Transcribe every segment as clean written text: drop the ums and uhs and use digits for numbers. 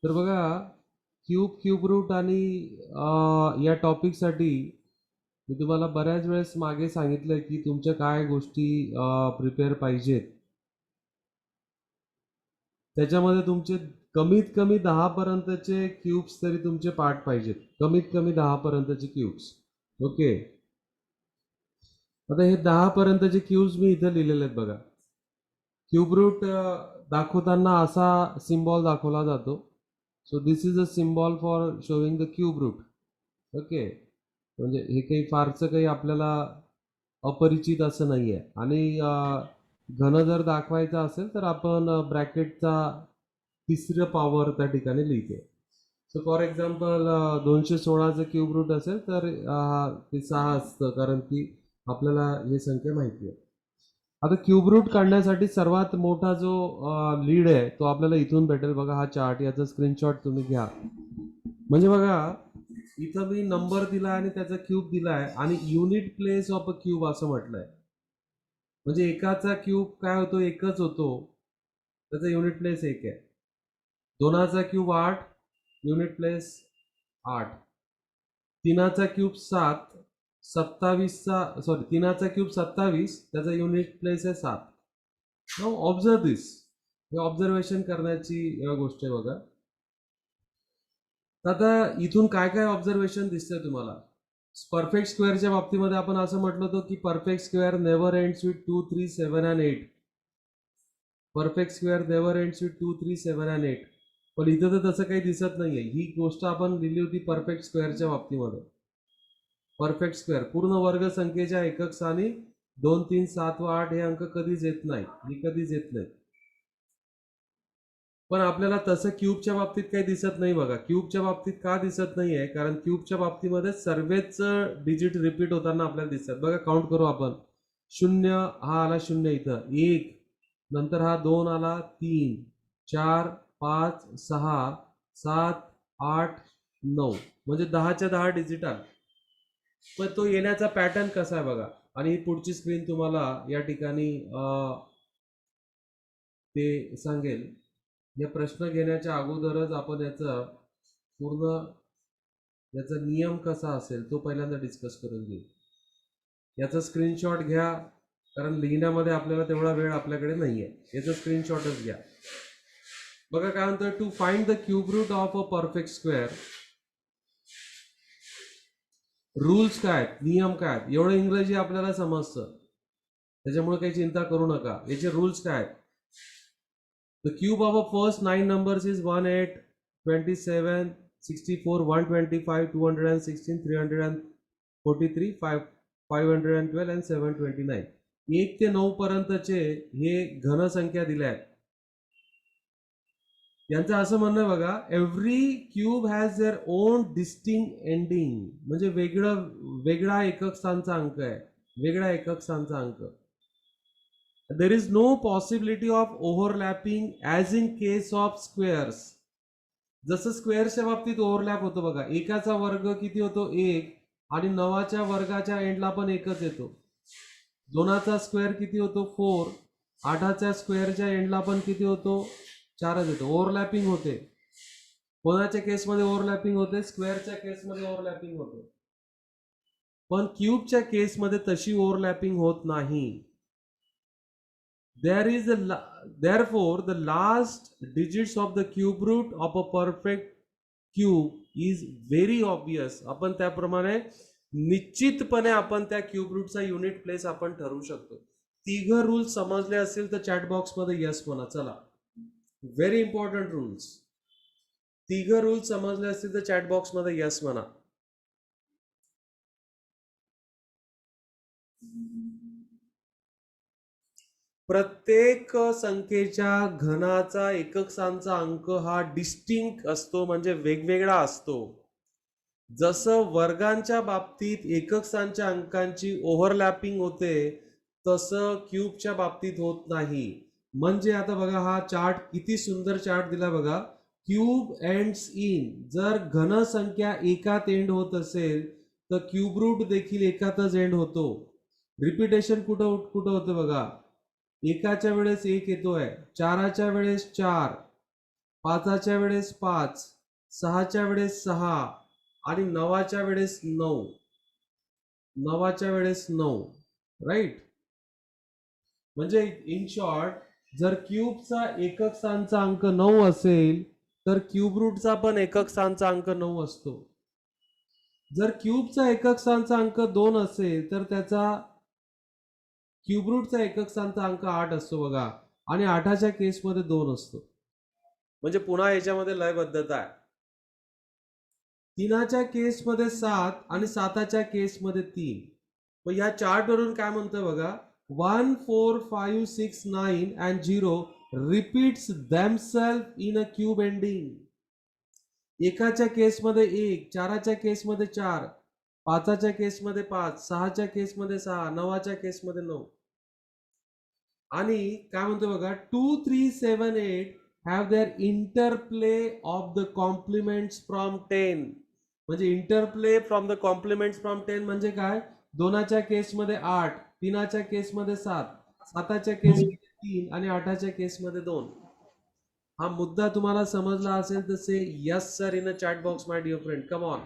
तर बघा, cube route आणि या टॉपिकसाठी मी तुम्हाला बऱ्याच वेळेस मागे सांगितलं की तुमच्या काय गोष्टी प्रिपेअर पाहिजेत. त्याच्यामध्ये तुमचे कमीत कमी 10 पर्यंतचे क्यूब्स तरी तुमचे पार्ट पाहिजेत. कमीत कमी 10 पर्यंतचे क्यूब्स. ओके. आता हे 10 पर्यंतचे क्यूब्स मी इथं लिहिलेले आहेत बघा. क्यूब रूट दाखवताना असा सिम्बॉल दाखवला जातो. So this is a symbol for showing the cube root. Okay. म्हणजे हे काही फारसं काही आपल्याला अपरिचित असं नाही आहे. आणि घन जर दाखवायचा असेल तर आपण ब्रॅकेटचा तिसरं पॉवर त्या ठिकाणी लिहितो. सो फॉर एक्झाम्पल 216चं क्यूब रूट असेल तर ते 6 असतं, कारण की आपल्याला हे संख्या माहिती आहे. आता क्यूब रूट काढण्यासाठी सर्वात मोठा जो लीड आहे तो आपल्याला इथून भेटेल बघा. हा चार्ट, याचा स्क्रीनशॉट तुम्ही घ्या. म्हणजे बघा, इथं मी नंबर दिला आणि त्याचा क्यूब दिलाय आणि unit place of a cube असं म्हटलंय. म्हणजे एकाचा क्यूब काय होतो, एकच होतो, त्याचा युनिट प्लेस एक आहे. दोनाचा क्यूब 8, युनिट प्लेस 8. तीनाचा क्यूब 7, तीनाचा क्यूब 27, त्याचा युनिट प्लेस आहे 7. Now observe this. हे ऑब्झर्वेशन करण्याची गोष्ट आहे बघा. आता इथून काय काय ऑब्झर्वेशन दिसतंय तुम्हाला. परफेक्ट स्क्वेअरच्या बाबतीमध्ये आपण असं म्हटलं होतं की perfect square never ends with 2, 3, 7 and 8. Perfect square never ends with 2, 3, 7 and 8. पण इथं तर तसं काही दिसत नाहीये. ही गोष्ट आपण लिहिली होती परफेक्ट स्क्वेअरच्या बाबतीमध्ये. परफेक्ट स्क्वेअर पूर्ण वर्ग संख्येच्या एकक स्थानी 2, 3, 7 व 8 हे अंक कधीच येत नाही. ही कधीच येत नाही. पण आपल्याला तसं क्यूबच्या बाबतीत काही दिसत नाही बघा. क्यूबच्या बाबतीत का दिसत नाहीये, कारण क्यूबच्या बाबतीमध्ये सर्वच डिजिट रिपीट होताना आपल्याला दिसतात बघा. काउंट करू आपण. 0 हा आला, 0 इथं 1, नंतर हा 2 आला, 3, 4, 5, 6, 7, 8, 9, म्हणजे 10च्या 10 डिजिट आले. पण तो येण्याचा पॅटर्न कसा आहे बघा. आणि पुढची स्क्रीन तुम्हाला या ठिकाणी ते सांगेल. या प्रश्न घेण्याच्या अगोदरच आपण याचा पूर्ण याचा नियम कसा असेल तो पहिल्यांदा डिस्कस करून घेऊ. याचा स्क्रीनशॉट घ्या, कारण लिहिण्यामध्ये आपल्याला तेवढा वेळ आपल्याकडे नाहीये. याचा स्क्रीनशॉटच घ्या. बघा काय म्हणतोय. To find the cube root of a perfect square, rules काय आहेत, नियम काय आहेत. एवढं इंग्रजी आपल्याला समजतं, त्याच्यामुळे काही चिंता करू नका. याचे रूल्स काय आहेत. The cube of a first 9 numbers is 1, 8, 27, 64, 125, 216, 343, 512 and 729. 1 ते 9 पर्यंतचे हे घन संख्या दिल्या आहेत. यांचं असं म्हणणं बघा, every cube has their own distinct ending. म्हणजे वेगळा एकक स्थानचा अंक आहे, वेगळा एकक स्थानचा अंक. There is no possibility of overlapping as in case of squares. जसं स्क्वेअरच्या बाबतीत ओव्हरलॅप होतो बघा. एकाचा वर्ग किती होतो, 1, आणि 9च्या वर्गाच्या एंडला पण एकच येतो. 2चा स्क्वेअर किती होतो, 4, 8च्या स्क्वेअरच्या एंडला पण किती होतो, 4च येतो. ओव्हरलॅपिंग होते. कोणाच्या केसमध्ये ओव्हरलॅपिंग होते, स्क्वेअरच्या केसमध्ये ओव्हरलॅपिंग होते. पण क्यूबच्या केसमध्ये तशी ओव्हरलॅपिंग होत नाही. Therefore, the last digits of the cube root of a perfect cube is very obvious. आपण त्याप्रमाणे निश्चितपणे आपण त्या क्यूब रूटचा युनिट प्लेस आपण ठरवू शकतो. तिघ रूल्स समजले असतील तर चॅट बॉक्स मध्ये यस म्हणा. चला, व्हेरी इम्पॉर्टंट रूल्स. तिघ रूल्स समजले असतील तर चॅट बॉक्स मध्ये यस म्हणा. प्रत्येक संख्येच्या घनाचा एकक स्थानचा अंक हा डिस्टिंक्ट असतो, म्हणजे वेगवेगळा असतो. जसं वर्गांच्या बाबतीत एकक स्थानच्या अंकांची ओव्हरलॅपिंग होते, तसं क्यूबच्या बाबतीत होत नाही. म्हणजे आता बघा, हा चार्ट किती सुंदर चार्ट दिला बघा. Cube ends in. जर घन संख्या एकात एंड होत असेल तर क्यूब रूट देखील एकातच एंड होतो. रिपिटेशन कुठं कुठं होतं बघा. एकाच्या वेळेस 1 येतोय, 4च्या वेळेस 4, 5च्या वेळेस 5, 6च्या वेळेस 6 आणि 9च्या वेळेस 9. 9च्या वेळेस 9, राईट. म्हणजे इन शॉर्ट, जर क्यूबचा एकक स्थानचा अंक 9 असेल तर क्यूब रूटचा पण एकक स्थानचा अंक 9 असतो. जर क्यूबचा एकक स्थानचा अंक 2 असेल तर त्याचा क्यूब रूटचा एकक स्थानचा अंक 8 असतो बघा, आणि 8च्या केसमध्ये 2 असतो. म्हणजे पुन्हा याच्यामध्ये लयबद्धता आहे. 3च्या केसमध्ये 7 आणि 7च्या केसमध्ये 3. मग या चार्ट वरून काय म्हणतोय बघा, 1 4 5 6 9 and 0 repeats themselves in a cube ending. एकाच्या केसमध्ये 1, 4च्या केसमध्ये 4, 5च्या केसमध्ये 5, 6च्या केसमध्ये 6, 9च्या केसमध्ये 9. आणि काय म्हणतो बघा, 2 3 7 8 have their interplay of the complements from 10. म्हणजे interplay from the complements from 10 म्हणजे काय, 2च्या केसमध्ये 8, 3च्या केसमध्ये 7, 7च्या केसमध्ये 3 आणि 8च्या केसमध्ये 2. हा मुद्दा तुम्हाला समजला असेल तर say yes sir in a chat box my dear friend, come on.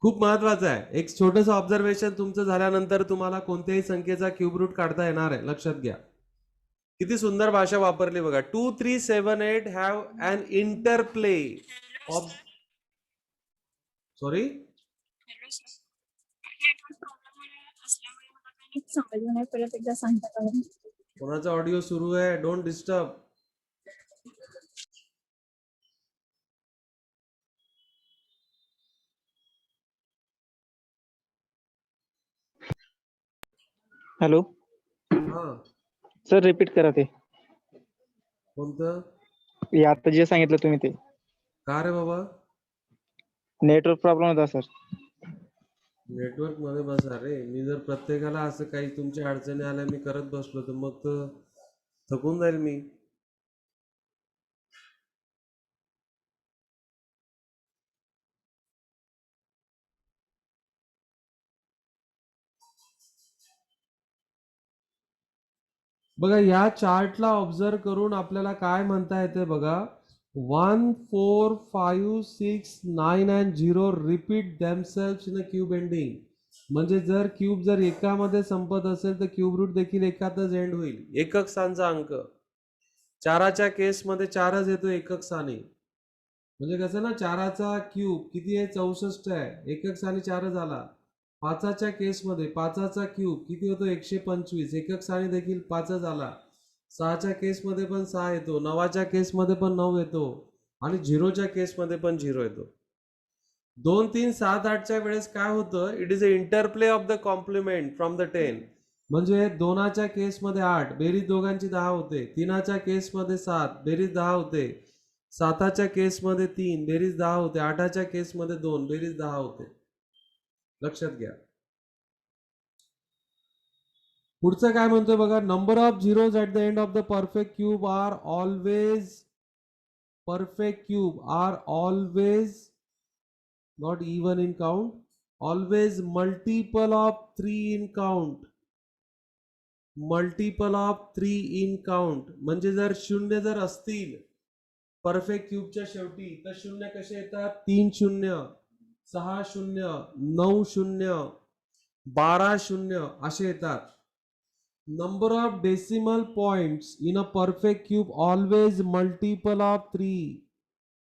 खूप महत्वाचं आहे. एक छोटंसं ऑब्झर्वेशन तुमचं झाल्यानंतर तुम्हाला कोणत्याही संख्येचा क्यूब रूट काढता येणार आहे, लक्षात घ्या. किती सुंदर भाषा वापरली बघा. 2 3 7 8 have an interplay of, sorry कोणाचा ऑडिओ सुरू आहे, डोंट डिस्टर्ब. हॅलो हा सर, रिपीट करा ते. कोणतं? हे आता जे सांगितलं तुम्ही ते. का रे बाबा? नेटवर्क प्रॉब्लेम होता सर. नेटवर्क मध्ये बसा रे. मी जर प्रत्येकाला असं काही तुमच्या अडचणी आल्या मी करत बसलो तर मग तर थकून जाईल मी. बघा या चार्टला ऑब्झर्व करून आपल्याला काय म्हणता येते बघा, 1 4 5 6 9 and 0 repeat themselves in a cube ending. म्हणजे जर क्यूब जर एकामध्ये संपत असेल तर क्यूब रूट देखील एकातच एंड होईल. एकक स्थानचा अंक 4च्या केसमध्ये 4च येतो एकक स्थानी. म्हणजे कसं ना, 4चा क्यूब किती आहे, 64 आहे, एकक स्थानी 4 झाला. 5च्या केसमध्ये 5चा क्यूब किती होतो, 125, एकक स्थानी देखील 5 झाला. 6च्या केसमध्ये पण 6 येतो, 9च्या केसमध्ये पण 9 येतो आणि 0च्या केसमध्ये पण 0 येतो. 2 3 7 8च्या वेळेस काय होतं, it is a interplay of the complement from the 10. म्हणजे 2च्या केसमध्ये 8 बेरीज दोघांची 10 होते, 3च्या केसमध्ये 7 बेरीज 10 होते, 7च्या केसमध्ये 3 बेरीज 10 होते, 8च्या केसमध्ये 2 बेरीज 10 होते. लक्षात घ्या. पुढचं काय म्हणतोय बघा, number of zeros at the end of the perfect cube are always not even in count, always multiple of 3 in count. Multiple of 3 in count. म्हणजे जर शून्य जर असतील परफेक्ट क्यूबच्या शेवटी तर शून्य कसे येतात, 3 शून्य, 6 शून्य, 9 शून्य, 12 शून्य असे येतात. Number of decimal points in a perfect cube always multiple of 3.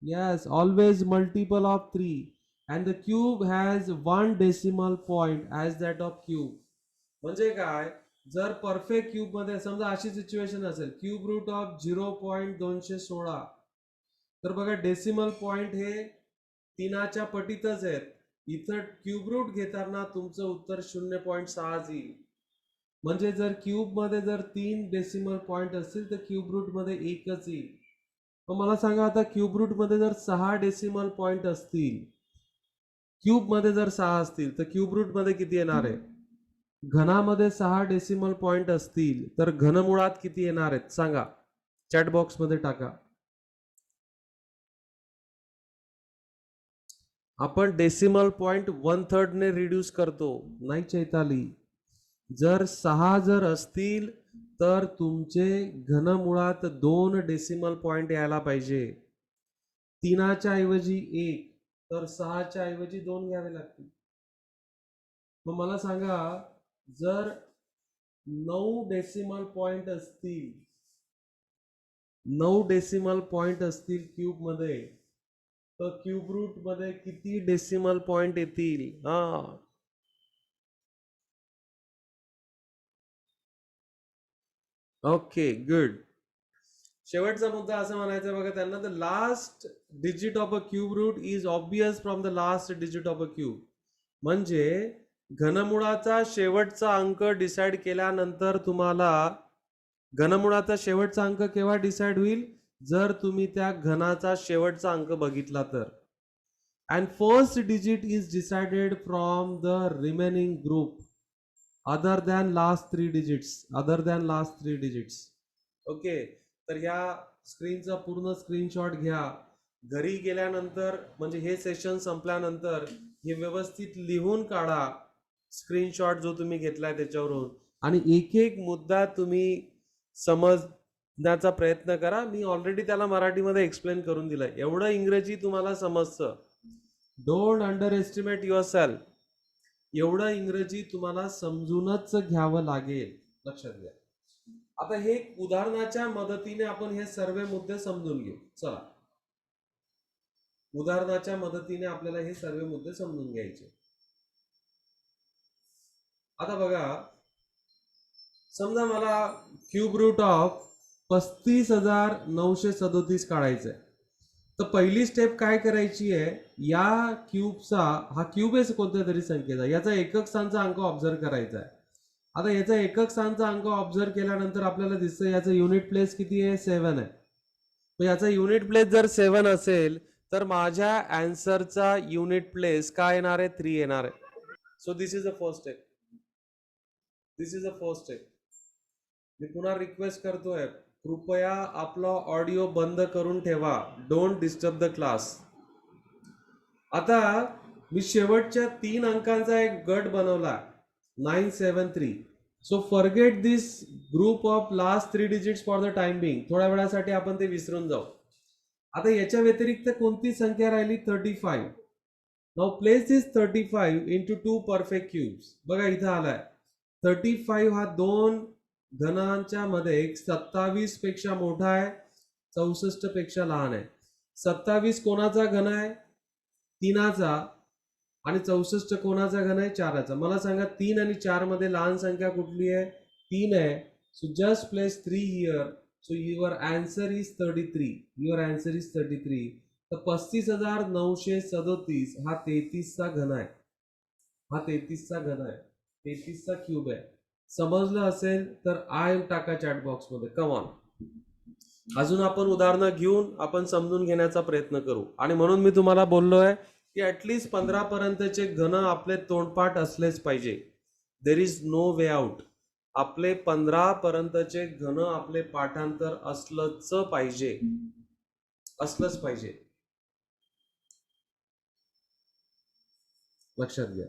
Yes, always multiple of 3. And the cube has one decimal point as that of cube. म्हणजे काय, जर परफेक्ट क्यूब मध्ये समजा अशी सिच्युएशन असेल, क्यूब रूट ऑफ 0.216, तर बघा decimal point हे 3च्या पटीतच आहेत. इथं क्यूब रूट घेताना तुमचं उत्तर 0.6 येईल. म्हणजे जर क्यूब मध्ये जर 3 डेसिमल पॉइंट असतील तर क्यूब रूट मध्ये एकच येईल. मला सांगा आता, क्यूब रूट मध्ये जर 6 डेसिमल पॉइंट असतील, क्यूब मध्ये जर 6 असतील तर क्यूब रूट मध्ये किती येणार आहे? घनामध्ये 6 डेसिमल पॉइंट असतील तर घनमुळात किती येणार आहेत सांगा, चॅट बॉक्स मध्ये टाका. आपण डेसिमल पॉइंट 1/3 ने रिड्यूस करतो, नाही चैताली, जर 6 जर असतील तर तुमचे घनमुळात 2 डेसिमल पॉइंट यायला पाहिजे. 3च्या ऐवजी 1 तर 6च्या ऐवजी 2 घ्यावे लागतील. मग मला सांगा, जर 9 डेसिमल पॉइंट असतील, 9 डेसिमल पॉइंट असतील क्यूब मध्ये, तर क्यूब रूट मध्ये किती डेसिमल पॉइंट येतील? Okay, good. शेवटचा मुद्दा असं म्हणायचं बघा त्यांना, the last digit of a cube root is obvious from the last digit of a cube. म्हणजे घनमुळाचा शेवटचा अंक डिसाइड केल्यानंतर तुम्हाला घनमुळाचा शेवटचा अंक केव्हा डिसाइड होईल? जर तुम्ही त्या घनाचा शेवटचा अंक बघितला तर. And first digit is decided from the remaining group other than last 3 digits. Other than last 3 digits. Okay, तर ह्या स्क्रीनचा पूर्ण स्क्रीनशॉट घ्या. घरी गेल्यानंतर म्हणजे हे सेशन संपल्यानंतर हे व्यवस्थित लिहून काढा, स्क्रीनशॉट जो तुम्ही घेतलाय त्याच्यावरून, आणि एक एक मुद्दा तुम्ही समजण्याचा प्रयत्न करा. मी ऑलरेडी त्याला मराठीमध्ये एक्सप्लेन करून दिलंय. एवढं इंग्रजी तुम्हाला समजतं. Don't under estimate your self. एवढं इंग्रजी तुम्हाला समजूनच घ्यावं लागेल, लक्षात घ्या. आता हे उदाहरणाच्या मदतीने आपण हे सर्व मुद्दे समजून घेऊ. चला, उदाहरणाच्या मदतीने आपल्याला हे सर्व मुद्दे समजून घ्यायचे. आता बघा, समजा मला क्यूब रूट ऑफ 35,937 काढायचंय. तर पहिली स्टेप काय करायची आहे? या क्यूबचा, हा क्यूब आहे कोणत्या तरी संख्येचा, याचा एकक स्थानचा अंक ऑब्झर्व करायचा आहे. आता याचा एकक स्थानचा अंक ऑब्झर्व केल्यानंतर आपल्याला दिसतं याचं युनिट प्लेस किती आहे? 7 आहे. तर याचा युनिट प्लेस जर 7 असेल तर माझ्या आन्सरचा युनिट प्लेस काय येणार आहे? 3 येणार आहे. So this is the first step. This is the first step. मी पुन्हा रिक्वेस्ट करतोय, कृपया आपला ऑडिओ बंद करून ठेवा. Don't disturb the class. आता मी शेवटच्या 3 अंकांचा एक गट बनवला, 973. So forget this group of last 3 digits for the time being. थोड्या वेळासाठी आपण ते विसरून जाऊ. आता याच्या व्यतिरिक्त कोणती संख्या राहिली? 35. नाउ प्लेस दिस 35 इंटू 2 परफेक्ट क्यूब्स. बघा इथं आलाय 35 हा 2 घनांच्या मध्ये 27 पेक्षा मोठा आहे, 64 पेक्षा लहान आहे. 27 कोणाचा घन आहे? 3चा. आणि 64 कोणाचा घन आहे? 4चा. मला सांगा 3 आणि 4 मध्ये लहान संख्या कुठली आहे? 3 आहे. So just place 3 here. So your answer is 33. Your answer is 33. तर 35,937 हा 33चा घन आहे. हा 33चा घन आहे, 33चा क्यूब आहे. समजलं असेल तर आय टाका चॅट बॉक्स मध्ये. Come on. अजून आपण उदाहरणं घेऊन आपण समजून घेण्याचा प्रयत्न करू. आणि म्हणून मी तुम्हाला बोललोय की ऍटलीस्ट 15 पर्यंतचे घन आपले तोंडपाठ असलेच पाहिजे. There is no way out. आपले 15 पर्यंतचे घन आपले पाठांतर असलंच पाहिजे. असलंच पाहिजे, लक्षात घ्या.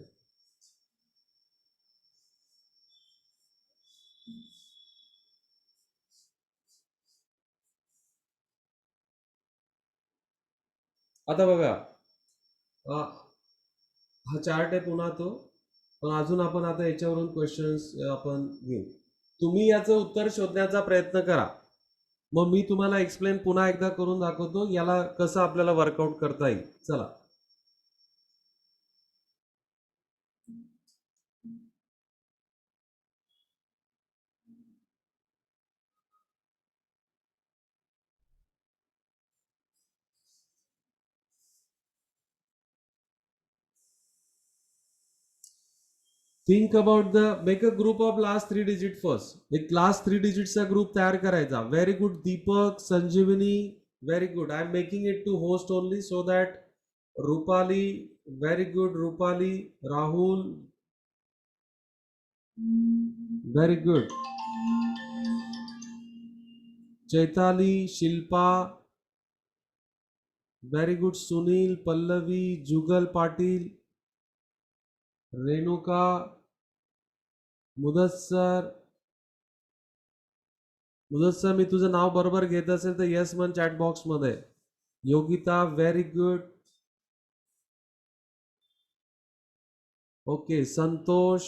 आता बघा, हा चार्ट आहे पुन्हा तो, पण अजून आपण आता याच्यावरून क्वेश्चन्स आपण घेऊ. तुम्ही याचं उत्तर शोधण्याचा प्रयत्न करा. मग मी तुम्हाला एक्सप्लेन पुन्हा एकदा करून दाखवतो याला कसं आपल्याला वर्कआउट करता येईल. चला, think about the make a group of last 3 digit first. एक लास्ट 3 डिजिटचा ग्रुप तयार करायचा. Very good Deepak, Sanjivani, very good. I am making it to host only so that Rupali, very good Rupali, Rahul, very good, Chaitali, Shilpa, very good, Sunil, Pallavi, Jugal Patil, Renuka, Mudassar Mudassar मी तुझं नाव बरोबर घेत असेल तर येस म्हण चॅट बॉक्स मध्ये. Yogita very good. Okay Santosh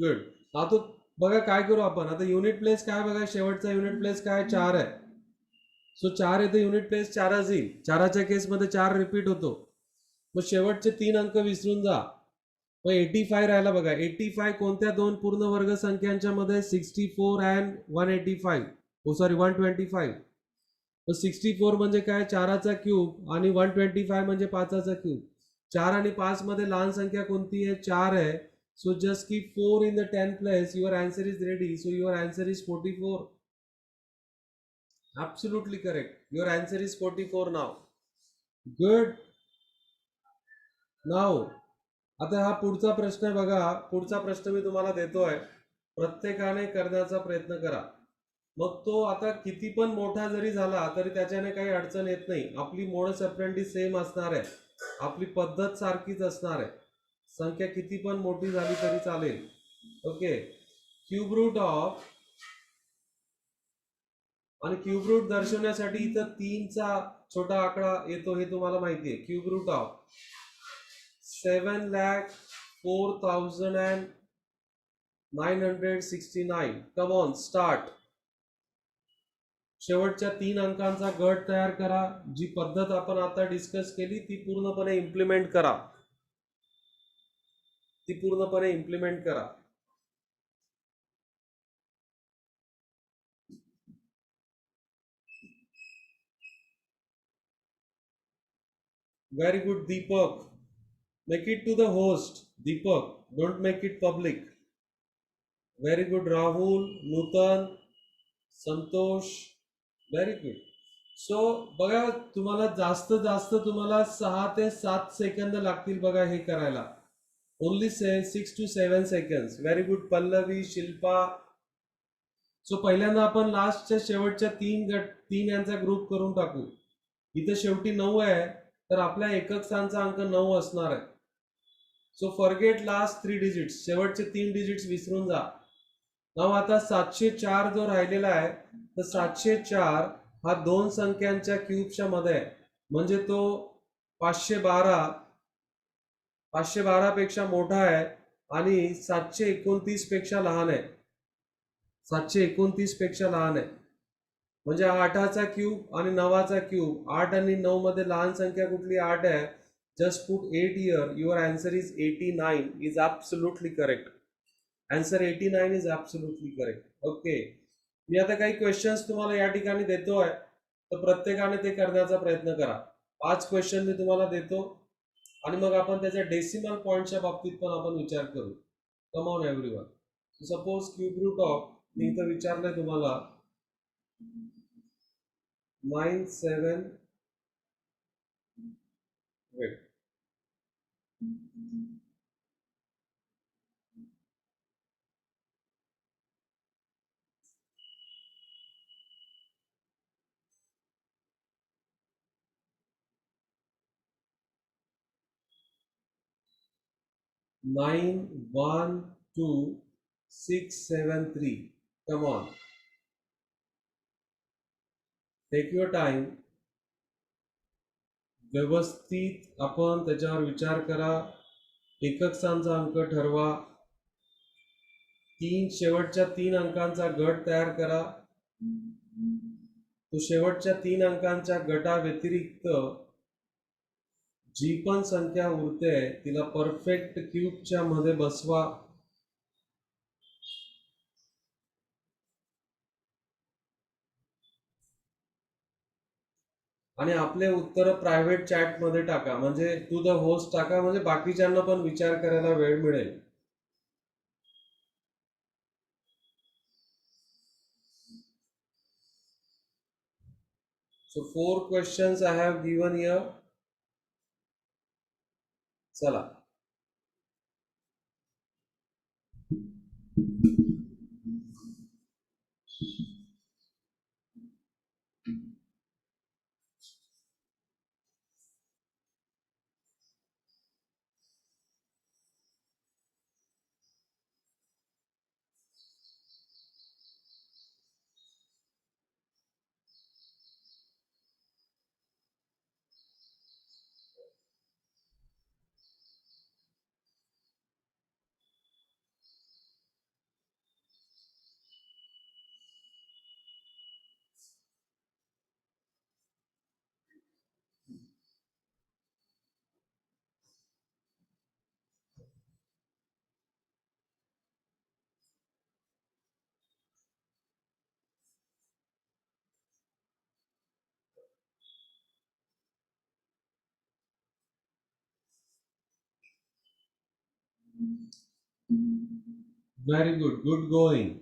good. आता बघा काय करू आपण आता. युनिट प्लेस काय बघा, शेवटचा युनिट प्लेस काय 4 आहे. सो 4 येते युनिट प्लेस 4च येईल. 4च्या केसमध्ये 4 रिपीट होतो. मग शेवटचे 3 अंक विसरून जा. मग 85 राहिला बघा. 85 कोणत्या दोन पूर्ण वर्ग संख्यांच्या मध्ये, 64 अँड 185. O sorry 125. तर 64 म्हणजे काय, 4चा क्यूब आणि 125 म्हणजे 5चा क्यूब. 4 आणि 5 मध्ये लहान संख्या कोणती आहे, 4 आहे. So just keep 4 in the 10th place. Your answer is ready. So your answer is 44. Absolutely correct. Your answer is 44 now. Good. Now, आता हा पुढचा प्रश्न आहे बघा. पुढचा प्रश्न मी तुम्हाला देतोय. प्रत्येकाने करण्याचा प्रयत्न करा. मग तो आता किती पण मोठा जरी झाला तरी त्याच्याने काही अडचण येत नाही. आपली मोडस ऑपरंडी सेम असणार आहे. आपली पद्धत सारखीच असणार आहे. संख्या किती पण मोठी झाली तरी चालेल. ओके. क्यूब रूट ऑफ, आणि क्यूब रूट दर्शवण्यासाठी इथं 3चा छोटा आकडा येतो हे तुम्हाला माहिती आहे. Cube root of 7,04,969. Come on start. शेवटच्या 3 अंकांचा गट तयार करा. जी पद्धत आपण आता डिस्कस केली ती पूर्णपणे इम्प्लिमेंट करा. Very good, Deepak. Make it to the host, Deepak. Don't make it public. Very good, Rahul, Nutan, Santosh. Very good. So बघा तुम्हाला जास्त 6 ते 7 सेकंद लागतील बघा हे करायला. Only 6 to 7 seconds. Very good Pallavi, Shilpa. So पहिल्यांदा आपण लास्टच्या शेवटच्या 3 यांचा ग्रुप करून टाकू. इथं शेवटी 9 आहे तर आपल्या एकक स्थानचा अंक 9 असणार आहे. So forget last 3 digits. शेवटचे 3 डिजिट्स विसरून जा. नाव आता 704 जो राहिलेला आहे तर 704 हा 2 संख्यांच्या क्यूबच्या मध्ये आहे. म्हणजे तो 512 पेक्षा मोठा आहे आणि 729 पेक्षा लहान आहे. 729 पेक्षा लहान आहे. म्हणजे 8चा क्यूब आणि 9चा क्यूब. 8 आणि 9 मध्ये लहान संख्या कुठली, 8 आहे. Just put 8 here. Your answer is 89. Is absolutely correct. Answer 89 is absolutely correct. Okay. मी आता काही क्वेश्चन्स तुम्हाला या ठिकाणी देतोय तर प्रत्येकाने ते करण्याचा प्रयत्न करा. 5 क्वेश्चन मी तुम्हाला देतो आणि मग आपण त्याच्या डेसिमल पॉइंटच्या बाबतीत पण आपण विचार करू. Come on everyone. Suppose cube root of मी इथं विचारलंय तुम्हाला 97. Wait. Nine, 1, 2, 6, 7, 3. Come on. Take your time. व्यवस्थित आपण त्याच्यावर विचार करा. एकक स्थानचा अंक ठरवा. शेवटच्या 3 अंकांचा गट तयार करा. तो शेवटच्या 3 अंकांच्या गटा व्यतिरिक्त जी पण संख्या उरते तिला परफेक्ट क्यूबच्या मध्ये बसवा. आणि आपले उत्तर प्रायव्हेट चॅट मध्ये टाका. म्हणजे टू द होस्ट टाका. म्हणजे बाकीच्यांना पण विचार करायला वेळ मिळेल. So 4 questions I have given here. चला. Very good. Good going.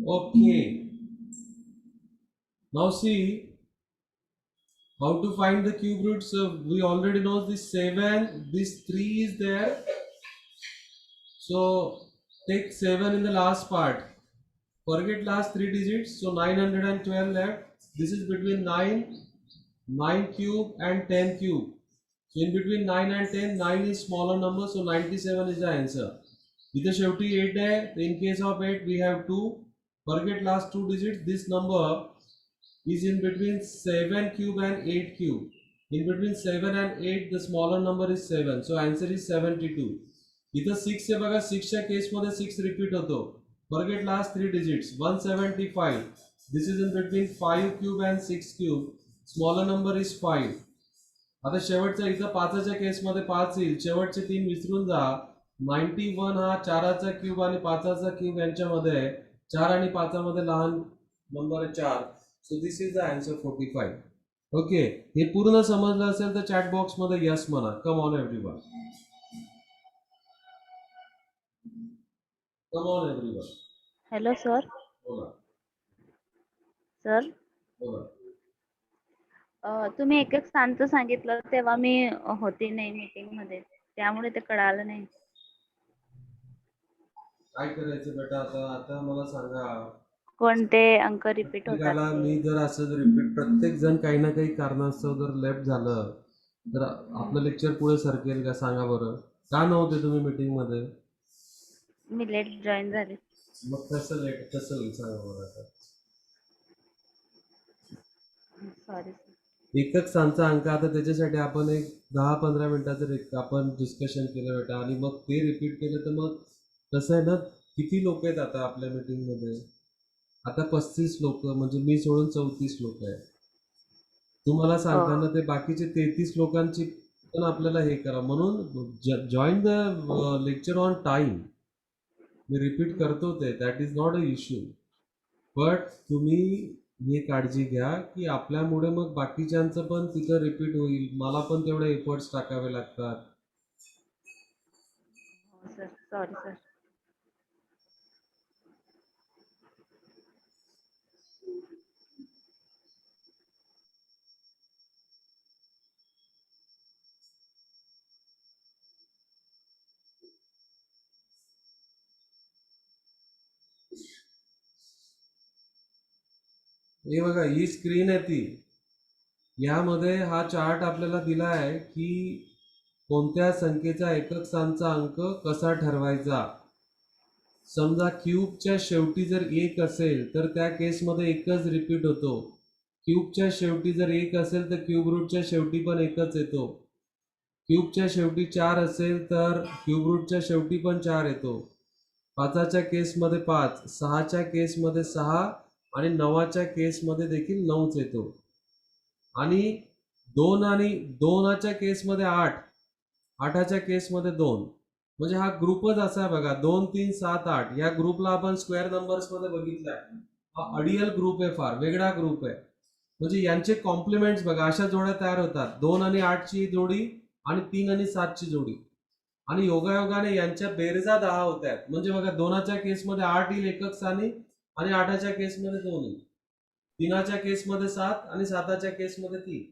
Okay. Now see how to find the cube roots. We already know this 7, this 3 is there. So take 7 in the last part. Forget last 3 digits. So 912 left. This is between 9 cube and 10 cube. So in between 9 and 10, 9 is smaller number. So 97 is the answer. इथे शेवटी 8 आहे. In case of 8 we have 2. Forget last 2 digits. This number is in between 7 cube and 8 cube. In between 7 and 8 the smaller number is 7. So answer is 72. इथं 6 आहे बघा. 6 च्या केसमध्ये 6 repeat होतो. Forget last 3 digits. 175. This is in between 5 cube and 6 cube. Smaller number is 5. आता शेवटचा इथं 5च्या केसमध्ये 5 येईल. शेवटचे 3 विसरून जा. 91 हा 4चा क्यूब आणि 5चा क्यूब यांच्यामध्ये आहे. 4 आणि 5 मध्ये लहान नंबर आहे 4. So this is the answer 45. Okay, हे पूर्ण समजलं असेल तर चॅट बॉक्स मध्ये यस म्हणा. कम on everyone. Come on everyone. Hello sir. बोला सर बोला. तुम्ही एक एक स्थानचं सांगितलं तेव्हा मी होती नाही मीटिंग मध्ये, त्यामुळे ते कळालं नाही. काय करायचं बेटा आता? आता मला सांगा, कोणते अंक रिपीट प्रत्येकाला होतात मी ते. जर असं जर रिपीट, प्रत्येक जण काही ना काही कारणास्तव जर लेफ्ट झालं तर आपलं लेक्चर पुढे सरकेल का? सांगा बरं. का नव्हते तुम्ही मीटिंग मध्ये? मी लेट जॉईन झाले. मग कसं लेट कसं होईल सांगा बरं आता. Sorry sir. एकच स्थानचा अंक, आता त्याच्यासाठी आपण एक 10-15 मिनिटाचं आपण डिस्कशन केलं बेटा, आणि मग ते रिपीट केलं तर मग कसं आहे ना, किती लोक आहेत आता आपल्या मीटिंग मध्ये? आता 35 लोक, म्हणजे मी सोडून 34 लोक आहेत. तुम्हाला सांगताना ते बाकीचे 33 लोकांची पण आपल्याला हे करा. म्हणून join the lecture on time. Me repeat करतो ते, that is not a issue. But तुम्ही हे काळजी घ्या की आपल्यामुळे मग बाकीच्यांचं पण तिथं रिपीट होईल. मला पण तेवढे एफर्ट्स टाकावे लागतात. हो सर, सॉरी सर. हे बघा, ही स्क्रीन आहे ती. यामध्ये हा चार्ट आपल्याला दिला आहे की कोणत्या संख्येचा एकक स्थानचा अंक कसा ठरवायचा. समजा क्यूबच्या शेवटी जर 1 असेल तर त्या केसमध्ये एकच रिपीट होतो. क्यूबच्या शेवटी जर 1 असेल तर क्यूब रूटच्या शेवटी पण 1च येतो. क्यूबच्या शेवटी 4 असेल तर क्यूब रूटच्या शेवटी पण 4 येतो. 5च्या केसमध्ये 5, 6च्या केसमध्ये 6 आणि 9च्या केसमध्ये देखील 9च येतो. आणि 2 आणि 2च्या केसमध्ये 8, 8च्या केसमध्ये 2. म्हणजे हा ग्रुपच असा आहे बघा, 2 3 7 8. या ग्रुपला आपण स्क्वेअर नंबर्स मध्ये बघितलाय. हा अडियल ग्रुप आहे, फार वेगळा ग्रुप आहे. म्हणजे यांचे कॉम्प्लिमेंट्स बघा, अशा जोड्या तयार होतात. 2 आणि 8ची जोडी आणि 3 आणि 7ची जोडी. आणि योगायोगाने यांच्या बेरजा 10 होत आहेत. म्हणजे बघा, 2च्या केसमध्ये 8 येईल एकक स्थानी आणि 8च्या केसमध्ये 2 येईल. 3च्या केसमध्ये 7 आणि 7च्या केसमध्ये 3.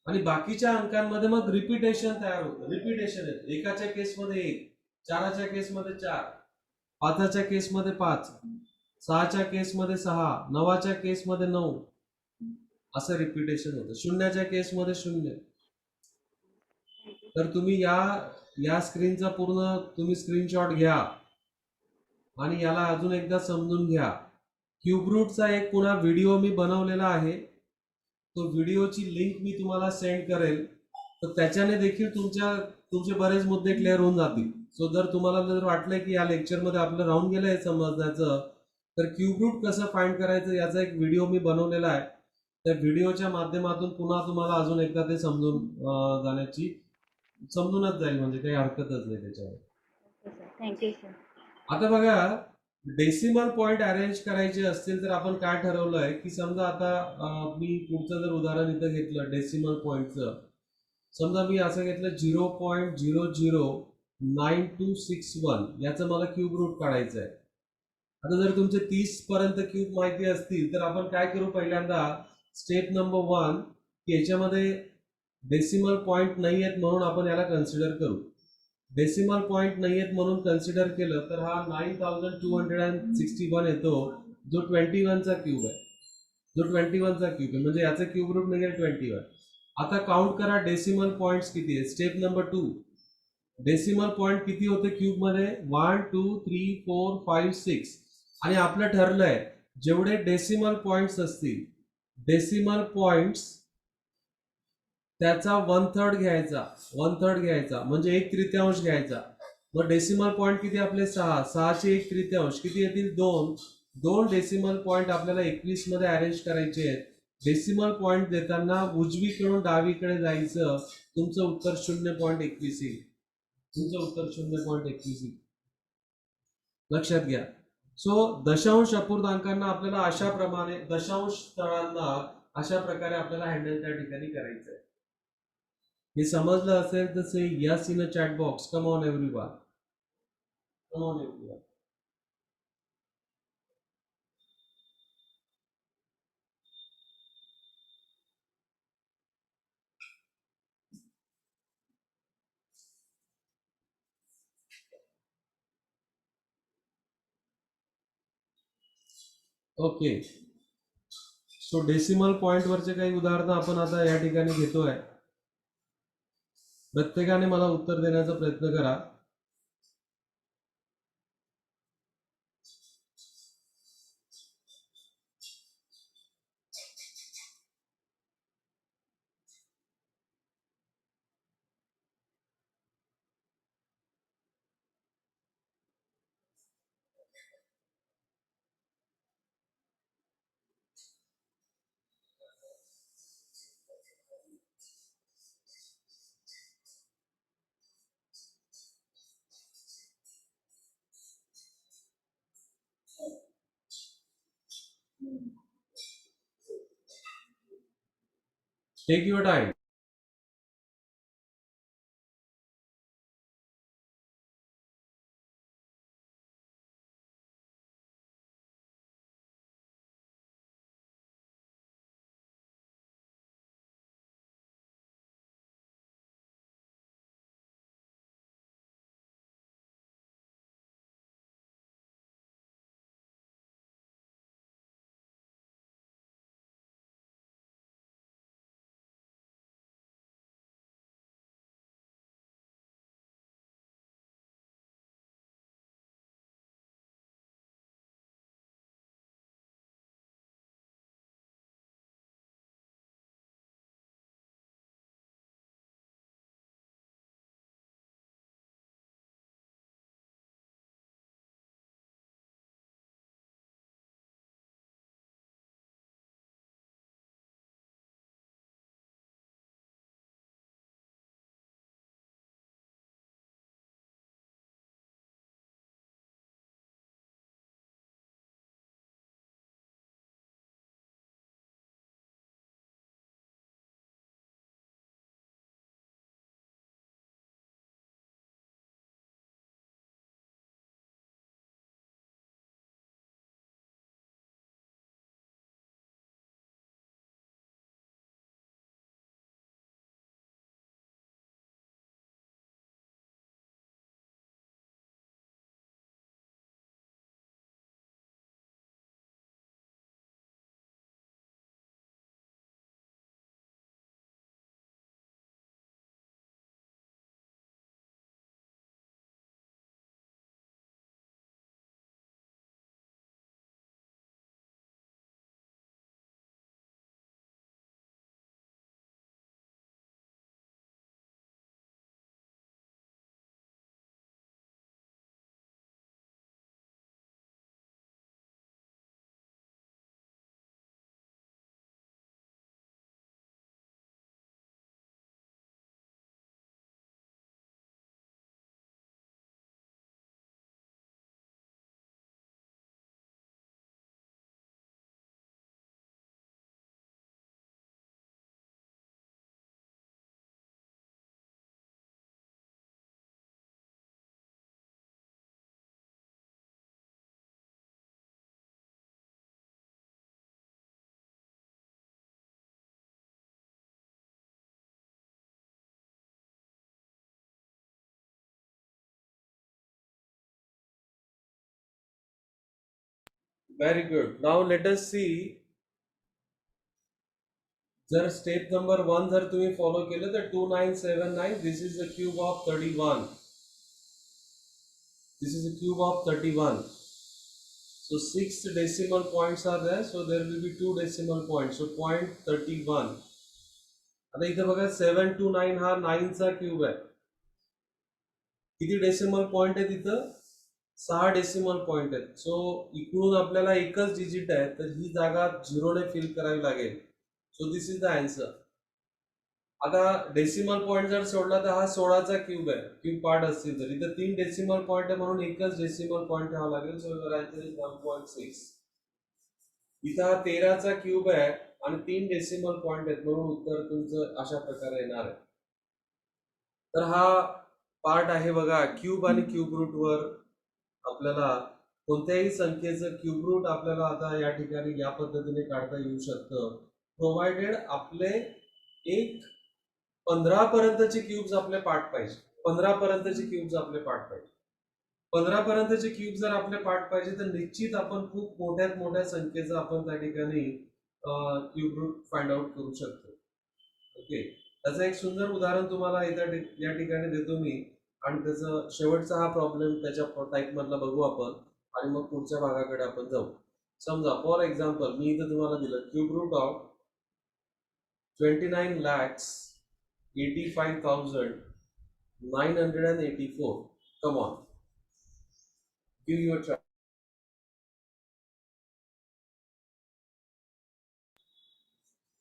आणि बाकीच्या अंकांमध्ये मग रिपिटेशन तयार होतं, रिपिटेशन येतं. 1च्या केसमध्ये 1, 4च्या केसमध्ये 4, 5च्या केसमध्ये 5, 6च्या केसमध्ये 6, 9च्या केसमध्ये 9. असं रिपिटेशन होतं. 0च्या केसमध्ये 0. तर तुम्ही या स्क्रीनचा पूर्ण तुम्ही स्क्रीनशॉट घ्या आणि याला अजून एकदा समजून घ्या. क्यूब रूटचा एक पुन्हा व्हिडिओ मी बनवलेला आहे. तो व्हिडिओची लिंक मी तुम्हाला सेंड करेल. तर त्याच्याने देखील तुमचे बरेच मुद्दे क्लिअर होऊन जातील. सो जर तुम्हाला जर वाटलं की या लेक्चरमध्ये आपलं राहून गेलं हे समजण्याचं, तर क्यूब रूट कसं फाइंड करायचं याचा एक व्हिडिओ मी बनवलेला आहे. त्या व्हिडिओच्या माध्यमातून पुन्हा तुम्हाला अजून एकदा ते समजूनच जाईल. म्हणजे काही हरकतच नाही त्याच्यावर. Thank you sir. आता बघा, डेसिमल पॉइंट अरेंज करायचे असतील तर आपण काय ठरवलंय की समजा आता मी पुढचं जर उदाहरण इथं घेतलं डेसिमल पॉइंटचं, समजा मी असं घेतलं 0.009261 याचं मला क्यूब रूट काढायचं आहे. आता जर तुमचे 30 पर्यंत क्यूब माहिती असतील तर आपण काय करू, पहिल्यांदा स्टेप नंबर 1 की याच्यामध्ये डेसिमल पॉइंट नाही आहेत म्हणून आपण याला कन्सिडर करू. डेसिमल पॉइंट नाही आहेत म्हणून कन्सिडर केलं तर हा 9261 येतो, जो 21चा क्यूब आहे. म्हणजे याचा क्यूब रूट निघेल 21. आता काउंट करा डेसिमल पॉइंट्स किती आहे. स्टेप नंबर 2, डेसिमल पॉइंट किती होते क्यूब मध्ये, 1 2 3 4 5 6. आणि आपलं ठरलंय जेवढे डेसिमल पॉइंट्स असतील, डेसिमल पॉइंट्स त्याचा 1/3 घ्यायचा, 1/3 घ्यायचा म्हणजे 1/3 घ्यायचा. मग डेसिमल पॉइंट किती आपले 6, 6चे 1/3 किती येतील, 2. 2 डेसिमल पॉइंट आपल्याला 21 मध्ये अरेंज करायचे आहेत. डेसिमल पॉइंट देताना उजवीकडून डावीकडे जायचं. तुमचं उत्तर 0.21 येईल. तुमचं उत्तर 0.21 येईल, लक्षात घ्या. सो दशांश अपूर्णांकांना आपल्याला अशा प्रमाणे, दशांश स्थळांना अशा प्रकारे आपल्याला हँडल त्या ठिकाणी करायचं आहे. हे समजलं असेल तर say yes in a chat box. Come on everyone, come on everyone. Okay, so decimal point वरचे काही उदाहरणं आपण आता या ठिकाणी घेतोय. प्रत्येकाने मला उत्तर देण्याचा प्रयत्न करा. Take your time. Very good. Now let us see. जर स्टेप नंबर 1 जर तुम्ही फॉलो केलं तर 2979, this is the cube of 31. This is the cube of 31. So 6 decimal points are there, so there will be 2 decimal points. So 0.31. आता इथे बघा 729 हा 9 चा क्यूब आहे. किती डेसिमल पॉइंट आहे तिथं? 6 डेसिमल पॉइंट आहेत. सो इकडून आपल्याला एकच डिजिट आहे, तर ही जागा 0 ने फिल करावी लागेल. So this is the answer. आता डेसिमल पॉइंट जर सोडला तर हा 16चा क्यूब आहे. क्यूब पार्ट असतील तर इथं 3 डेसिमल पॉइंट आहे, म्हणून एकच डेसिमल पॉइंट ठेवावा लागेल. So your answer is 1.6. इथं हा 13चा क्यूब आहे आणि 3 डेसिमल पॉइंट आहेत, म्हणून उत्तर तुमचं अशा प्रकारे येणार आहे. तर हा पार्ट आहे बघा, क्यूब आणि क्यूब रूट वर आपल्याला कोणत्याही संख्येचं क्यूब रूट आपल्याला आता या ठिकाणी या पद्धतीने काढता येऊ शकतं, प्रोव्हाइडेड आपले एक 15 पर्यंतचे क्यूब्स आपले पार्ट पाहिजे. 15 पर्यंतचे क्यूब्स आपले पार्ट पाहिजे. 15 पर्यंतचे क्यूब जर आपले पार्ट पाहिजे तर निश्चित आपण खूप मोठ्यात मोठ्या संख्येचं आपण त्या ठिकाणी क्यूब रूट फाइंड आउट करू शकतो. ओके, त्याचं एक सुंदर उदाहरण तुम्हाला या ठिकाणी देतो मी, आणि त्याचं शेवटचा हा प्रॉब्लेम त्याच्या टाईप मधला बघू आपण, आणि मग पुढच्या भागाकडे आपण जाऊ. समजा फॉर एक्झाम्पल मी इथं तुम्हाला दिलं cube root of 29,85,984. Come on, give your try.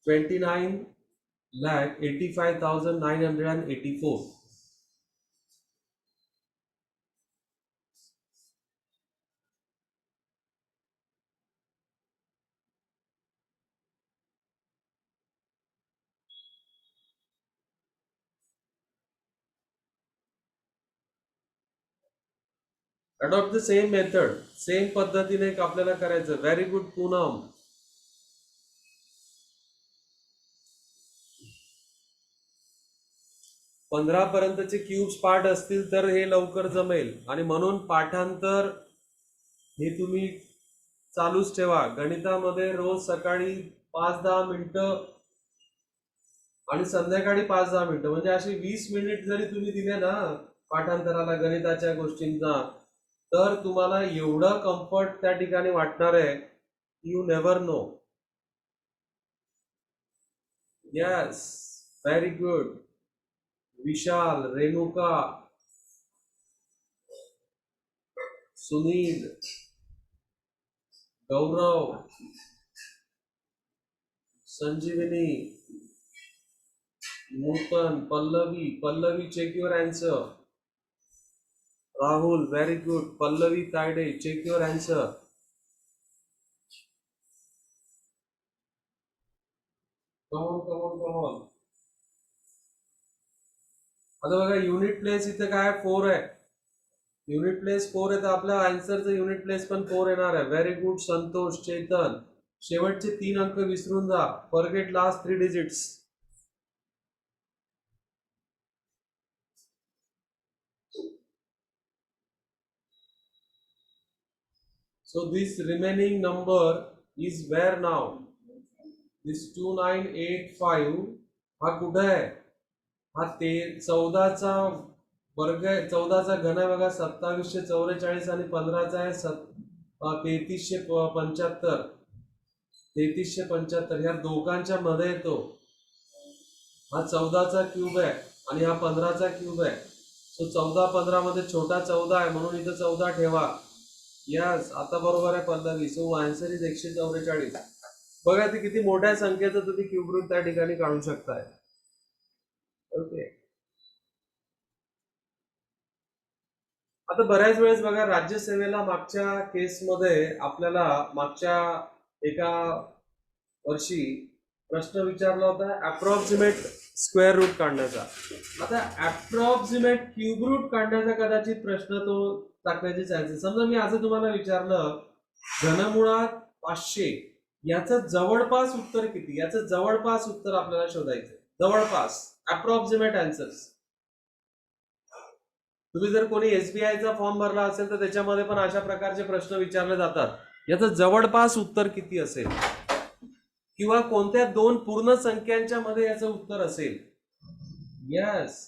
29,85,984. Adopt the same method. Same पद्धतीने एक आपल्याला करायचं. Very good Poonam. 15 पर्यंतचे क्यूब्स पार्ट असतील तर हे लवकर जमेल, आणि म्हणून पाठांतर हे तुम्ही चालूच ठेवा. गणितामध्ये रोज सकाळी 5-10 मिनिटं आणि संध्याकाळी 5-10 मिनिटं, म्हणजे असे 20 मिनिट जरी तुम्ही दिले ना पाठांतराला गणिताच्या गोष्टींचा, तर तुम्हाला एवढं कम्फर्ट त्या ठिकाणी वाटणार आहे, you never know. Yes, very good. Vishal, Renuka, Sunil, Gaurav, Sanjeevani, Nutan, Pallavi check your answer. Rahul, very good. Pallavi Taide, check your answer. Come on. आता बघा युनिट प्लेस इथे काय 4 आहे. युनिट प्लेस 4 आहे, तर आपल्या आन्सरचं युनिट प्लेस पण 4 येणार आहे. Very good Santosh, Chetan. शेवटचे 3 अंक विसरून जा. Forget last 3 digits. So this remaining number is where now? This 2985 हा कुठं आहे? हा 14चा वर्ग आहे. 14चा घन आहे बघा, 2744, आणि 15चा आहे 3375. 3375 ह्या दोघांच्या मध्ये येतो. हा 14चा क्यूब आहे आणि हा 15चा क्यूब आहे. सो 14-15 मध्ये छोटा 14 आहे, म्हणून इथं 14 ठेवा. यस, आता बरोबर आहे पल्लवी. So answer is 144. बघा ते किती मोठ्या संख्येचं तुम्ही क्यूब रूट त्या ठिकाणी काढू शकताय. ओके, आता बऱ्याच वेळेस बघा राज्यसेवेला मागच्या केसमध्ये आपल्याला मागच्या एका वर्षी प्रश्न विचारला होता अप्रॉक्सिमेट स्क्वेअर रूट काढण्याचा. आता अप्रॉक्सिमेट क्यूब रूट काढण्याचा कदाचित प्रश्न तो टाकण्याचे चान्सेस. समजा मी असं तुम्हाला विचारलं घनमुळात 500, याचं जवळपास उत्तर किती? याचं जवळपास उत्तर आपल्याला शोधायचं. जवळपास अप्रॉक्सिमेट आन्सर्स. तुम्ही जर कोणी SBI चा फॉर्म भरला असेल तर त्याच्यामध्ये पण अशा प्रकारचे प्रश्न विचारले जातात याचं जवळपास उत्तर किती असेल, किंवा कोणत्या दोन पूर्ण संख्यांच्या मध्ये याचं उत्तर असेल. Yes,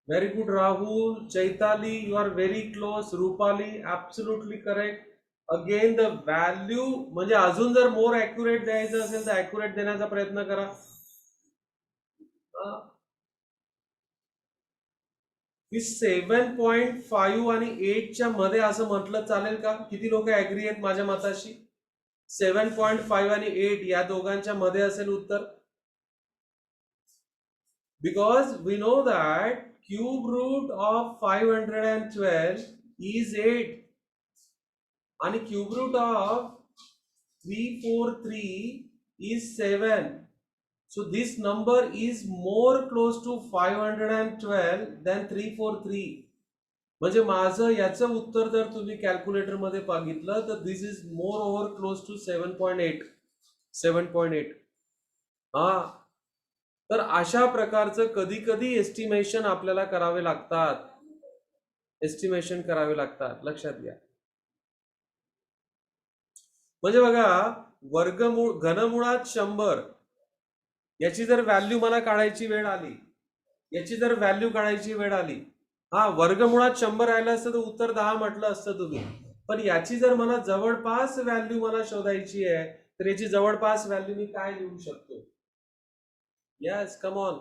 very good Rahul, Chaitali, you are very close. Rupali, absolutely correct. Again the value, म्हणजे अजून जर मोर ऍक्युरेट द्यायचं असेल तर ऍक्युरेट देण्याचा प्रयत्न करा. की 7.5 आणि 8च्या मध्ये असं म्हटलं चालेल का? किती लोक ऍग्री आहेत माझ्या मताशी? 7.5 आणि 8 या दोघांच्या मध्ये असेल उत्तर. Because we know that cube root of 512 is 8 आणि cube root of 343 is 7. So this number is more close to 512 than 343. म्हणजे माझं याचं उत्तर जर तुम्ही कॅल्क्युलेटर मध्ये बघितलं तर this is more over close to 7.8. 7.8. हा, तर अशा प्रकारचं कधी कधी एस्टिमेशन आपल्याला करावे लागतात. एस्टिमेशन करावे लागतात, लक्षात घ्या. म्हणजे बघा, वर्गमूळ घनमुळात 100 याची जर व्हॅल्यू मला काढायची वेळ आली, याची जर व्हॅल्यू काढायची वेळ आली, हा वर्गमुळात 100 राहिलं असतं तर उत्तर 10 म्हटलं असतं तुम्ही. पण याची जर मला जवळपास व्हॅल्यू मला शोधायची आहे तर याची जवळपास व्हॅल्यू मी काय लिहू शकतो? Yes, come on.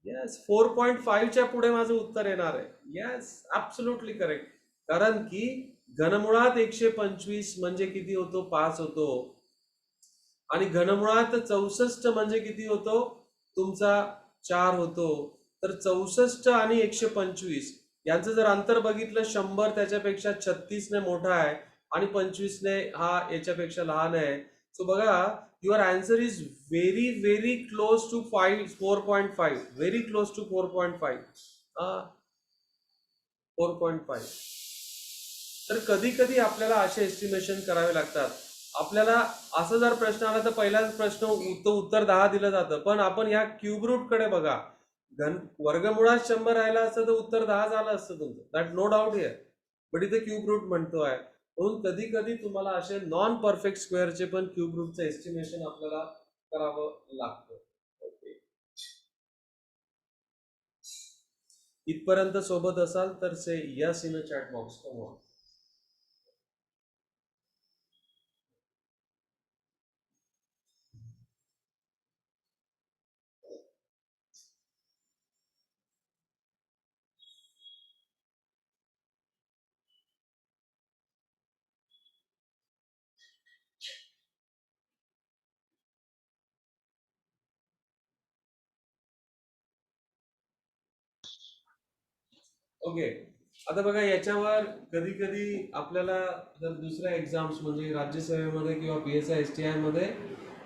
यस, 4.5 च्या पुढे माझं उत्तर येणार आहे. Yes, absolutely correct. कारण की घनमुळात 125 म्हणजे किती होतो? 5 होतो. आणि घनमुळात 64 म्हणजे किती होतो? तुमचा 4 होतो. तर 64 आणि 125 यांचं जर अंतर बघितलं, 100 त्याच्यापेक्षा 36 ने मोठा आहे आणि 25 ने हा याच्यापेक्षा लहान आहे. सो बघा, your answer is very very close to 4.5. Very close to 4.5. 4.5. तर कधी कधी आपल्याला असे एस्टिमेशन करावे लागतात. आपल्याला असं जर प्रश्न आला तर पहिलाच प्रश्न उत्तर 10 दिलं जातं, पण आपण ह्या क्यूब रूट कडे बघा. वर्गमुळात 100 राहिला असतं तर उत्तर 10 झालं असतं तुमचं, that no doubt here. But इथे क्यूब रूट म्हणतोय, म्हणून कधी कधी तुम्हाला असे नॉन परफेक्ट स्क्वेअरचे पण क्यूब रूटचं एस्टिमेशन आपल्याला करावं लागतं. ओके, इथपर्यंत सोबत असाल तर say yes in a chat box. Come on. Okay, आता बघा, याच्यावर कधी कधी आपल्याला जर दुसऱ्या एक्झाम्स म्हणजे राज्यसेवेमध्ये किंवा PSI STI मध्ये,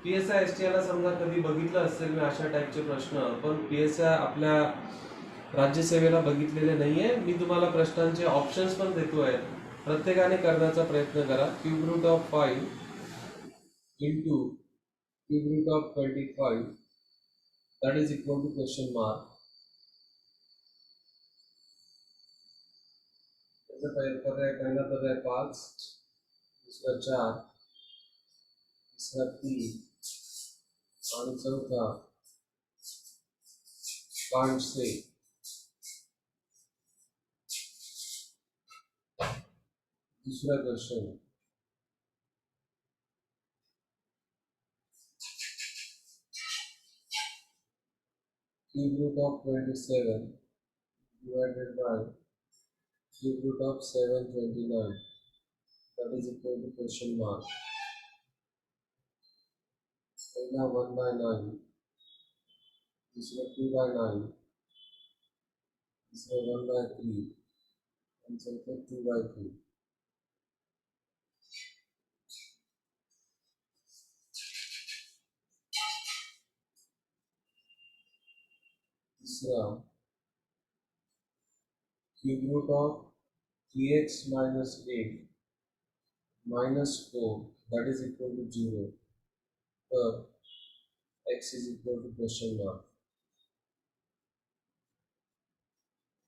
PSI STI ला समजा कधी बघितलं असेल मी अशा टाईपचे प्रश्न, पण PSI आपल्या राज्यसेवेला बघितलेले नाहीये. मी तुम्हाला प्रश्नांचे ऑप्शन्स पण देतोय, प्रत्येकाने करण्याचा प्रयत्न करा. Cube root of 5 into cube root of 25 that is equal to question mark. पहिला पर्याय 5, दुसरा 4, तिसरा 3 आणि चौथा 5 से. दूसरा question, cube root of 27 divided by cube root of 729 that is equal to question mark. पहला 1 by 9, दूसरा 2 by 9, तीसरा 1 by 3 and चौथा 2 by 3. तीसरा cube root of 3x minus 8 minus 4 that is equal to 0. X is equal to question mark.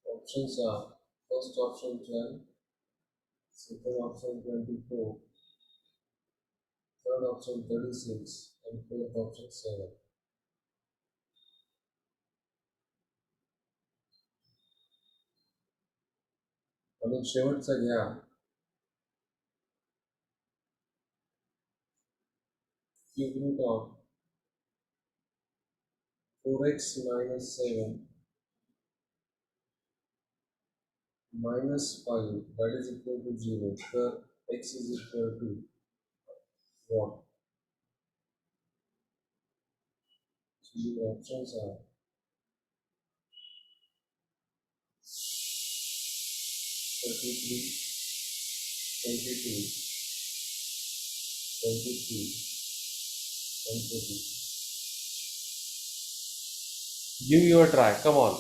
Options are: first option 12, second option 24, third option 36, and fourth option 7. आणि शेवटचा घ्या, cube root of 4x minus 7 minus 5, that is equal to 0. तर x is equal to what? So the options are 33, 22, 23, and 30. Give your try, come on.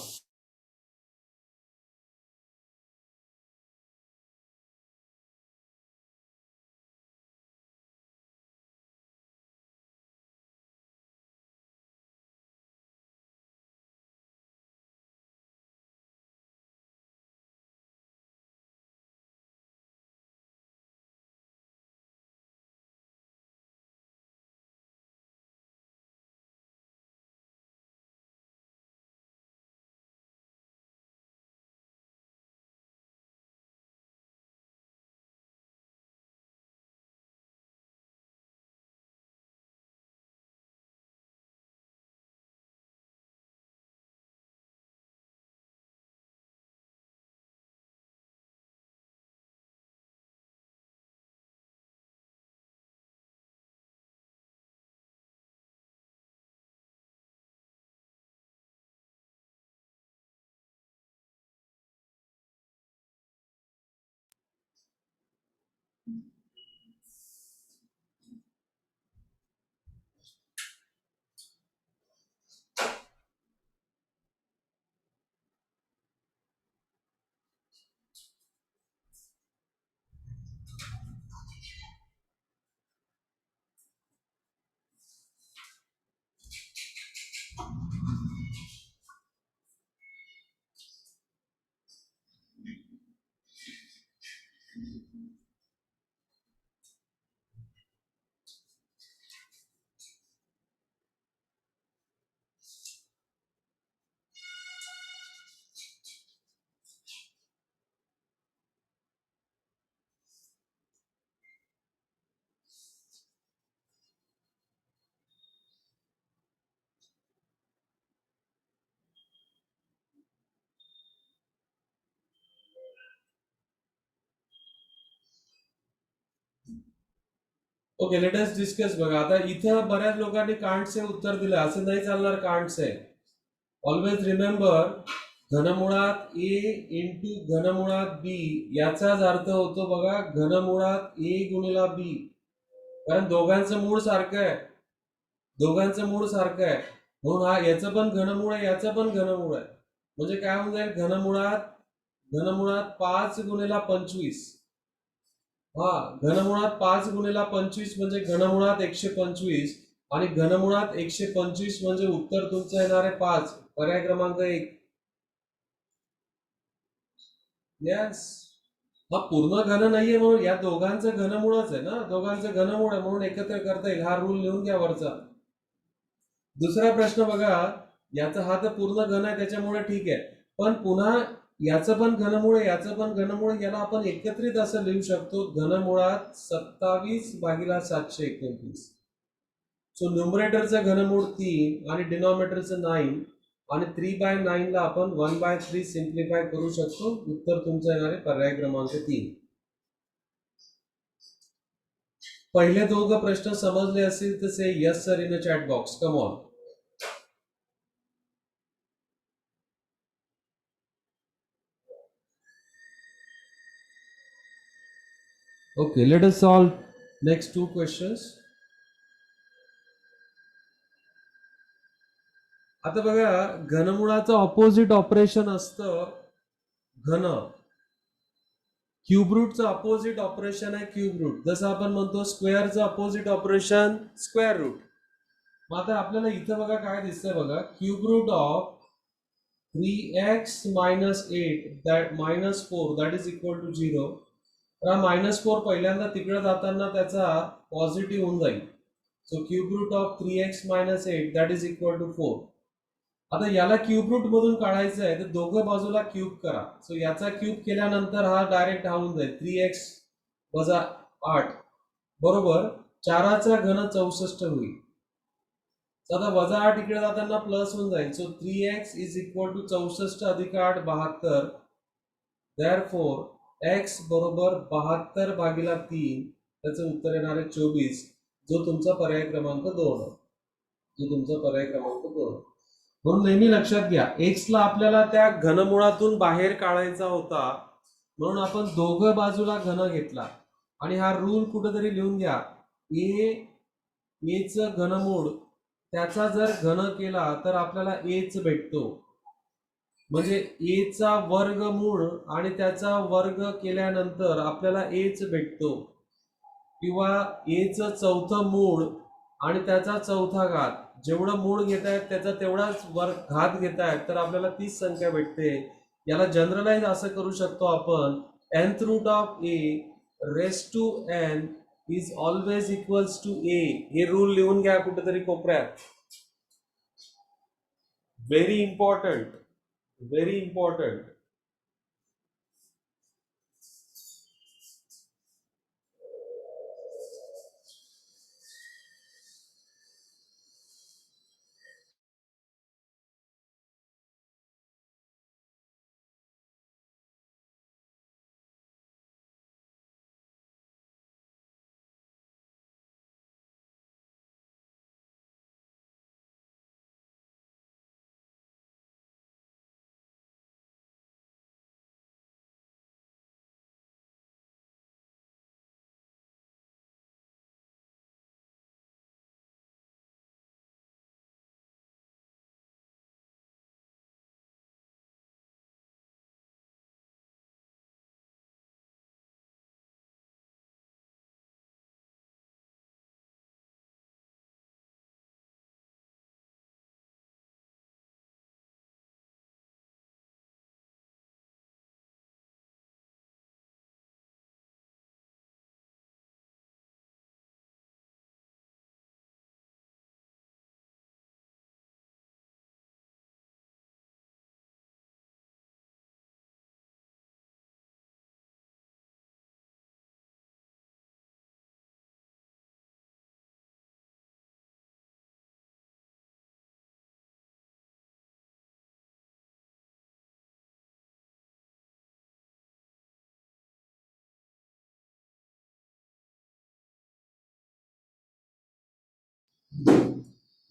Okay, let us discuss. बघा आता इथं बऱ्याच लोकांनी कांटचे उत्तर दिले, असं नाही चालणार. कांटचे ऑलवेज रिमेंबर, घनमुळात ए इंटू घनमुळात बी याचाच अर्थ होतो बघा घनमुळात ए गुणिला बी, कारण दोघांचं मूळ सारखं आहे, दोघांचं मूळ सारखं आहे. म्हणून हा याचं पण घनमूळ आहे, याचं पण घनमूळ आहे. म्हणजे काय होऊन जाईल, घनमुळात 5 गुणिला 25. हा, घनमुळात 5 गुणिला 25 म्हणजे घनमुळात 125, आणि घनमुळात 125 म्हणजे उत्तर तुमचं येणार आहे 5, पर्याय क्रमांक 1. यस, हा पूर्ण घन नाहीये म्हणून या दोघांचं घनमुळच आहे ना, दोघांचं घनमुळ आहे म्हणून एकत्र करता येईल. हा रूल लिहून घ्या वरचा. दुसरा प्रश्न बघा, याचा हा तर पूर्ण घन आहे त्याच्यामुळे ठीक आहे, पण पुन्हा याचं पण घनमूळ आहे, याचं पण घनमूळ, याला आपण एकत्रित असं लिहू शकतो, घनमुळात 27/729. सो न्यूमरेटरचं घनमूळ 3 आणि डिनॉमिनेटरचं 9, आणि 3/9 ला आपण 1/3 सिम्प्लिफाय करू शकतो. उत्तर तुमचं येणार आहे पर्याय क्रमांक 3. पहिले दोघं प्रश्न समजले असतील तर say yes sir in a chat box, come on. Okay, let us solve next two questions. आता बघा, घनमुळाचं ऑपोजिट ऑपरेशन असतं घन. क्यूब रूटचं ऑपोजिट ऑपरेशन आहे क्यूब रूट, जसं आपण म्हणतो स्क्वेअरचं ऑपोजिट ऑपरेशन स्क्वेअर रूट. मग आता आपल्याला इथं बघा काय दिसतंय बघा, cube root of 3x minus 8 that minus 4 that is equal to 0. तर हा -4 पहिल्यांदा तिकडे जाताना त्याचा पॉझिटिव्ह होऊन जाईल. So cube root of 3x - 8 that is equal to 4. आता याला क्यूब रूट मधून काढायचं आहे तर दोघं बाजूला क्यूब करा. सो याचा क्यूब केल्यानंतर हा डायरेक्ट हा होऊन जाईल 3x - 8 बरोबर 4चा घन 64 होईल. आता -8 इकडे जाताना प्लस होऊन जाईल. So 3x is equal to 64 अधिक 8 72. देअरफॉर x बरोबर 72 भागिले 3 त्याचं उत्तर येणार आहे 24, जो तुमचा पर्याय क्रमांक 2 आहे. म्हणून नेहमी लक्षात घ्या, x ला आपल्याला त्या घनमुळातून बाहेर काढायचा होता, म्हणून आपण दोघं बाजूला घन घेतला. आणि हा रूल कुठेतरी लिहून घ्या, a चं घनमूळ त्याचा जर घन केला तर आपल्याला a च भेटतो. म्हणजे a चा वर्गमूळ आणि त्याचा वर्ग केल्यानंतर आपल्याला a च भेटतो. किंवा a चं चौथं मूळ आणि त्याचा चौथा घात, जेवढं मूळ घेतायत त्याचा तेवढाच घात घेतायत तर आपल्याला तीच संख्या भेटते. याला जनरलाइज असं करू शकतो आपण, nth root of a raise to n is always equals to a. हे रूल लिहून घ्या कुठेतरी कोपऱ्यात. Very important, very important.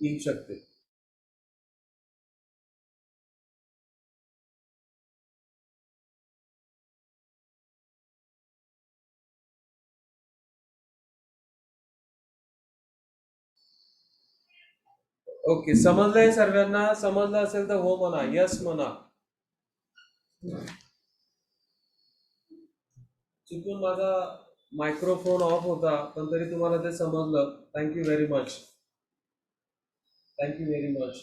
येऊ शकते. ओके, समजलंय सर्वांना? समजलं असेल तर हो म्हणा, यस म्हणा. चुकून माझा मायक्रोफोन ऑफ होता पण तरी तुम्हाला ते समजलं. Thank you very much. Thank you very much.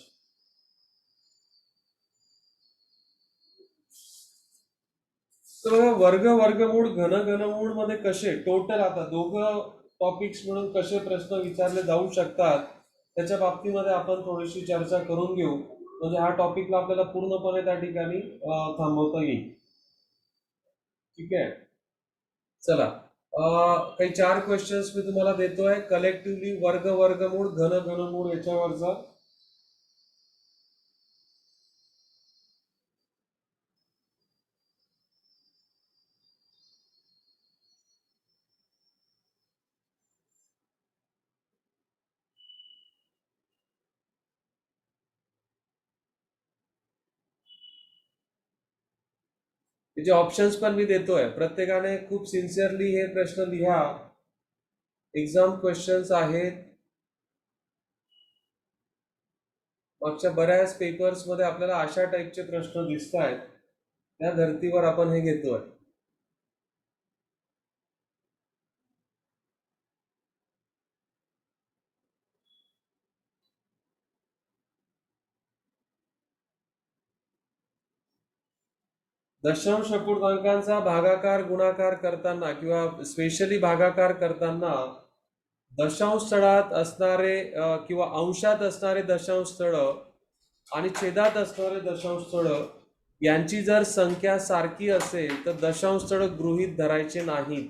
तर वर्ग वर्गमूळ घन घनमूळ मध्ये कसे टोटल आता दोघं टॉपिक्स म्हणून कसे प्रश्न विचारले जाऊ शकतात त्याच्या बाबतीमध्ये आपण थोडीशी चर्चा करून घेऊ, म्हणजे हा टॉपिकला आपल्याला पूर्णपणे त्या ठिकाणी थांबवता येईल. ठीक आहे, चला. काही 4 क्वेश्चन्स मी तुम्हाला देतोय कलेक्टिव्हली वर्ग वर्गमूळ घन घनमूळ याच्यावरचा. त्याचे ऑप्शन्स पण मी देतोय. प्रत्येकाने खूप सिन्सिअरली हे प्रश्न लिहा. एक्झाम क्वेश्चन्स आहेत. मागच्या बऱ्याच पेपर्स मध्ये आपल्याला अशा टाईपचे प्रश्न दिसत आहेत. त्या धर्तीवर आपण हे घेतोय. दशांश अपूर्णांकांचा भागाकार गुणाकार करताना किंवा स्पेशली भागाकार करताना दशांश स्थळात असणारे किंवा अंशात असणारे दशांश स्थळ आणि छेदात असणारे दशांश स्थळ यांची जर संख्या सारखी असेल तर दशांश स्थळ गृहीत धरायचे नाहीत.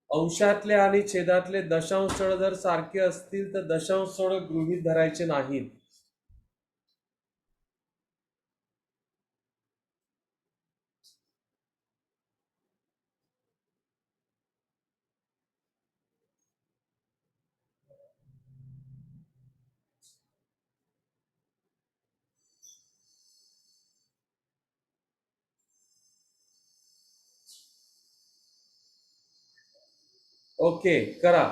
अंशातले आणि छेदातले दशांश स्थळ जर सारखे असतील तर दशांश स्थळ गृहीत धरायचे नाहीत. ओके, करा.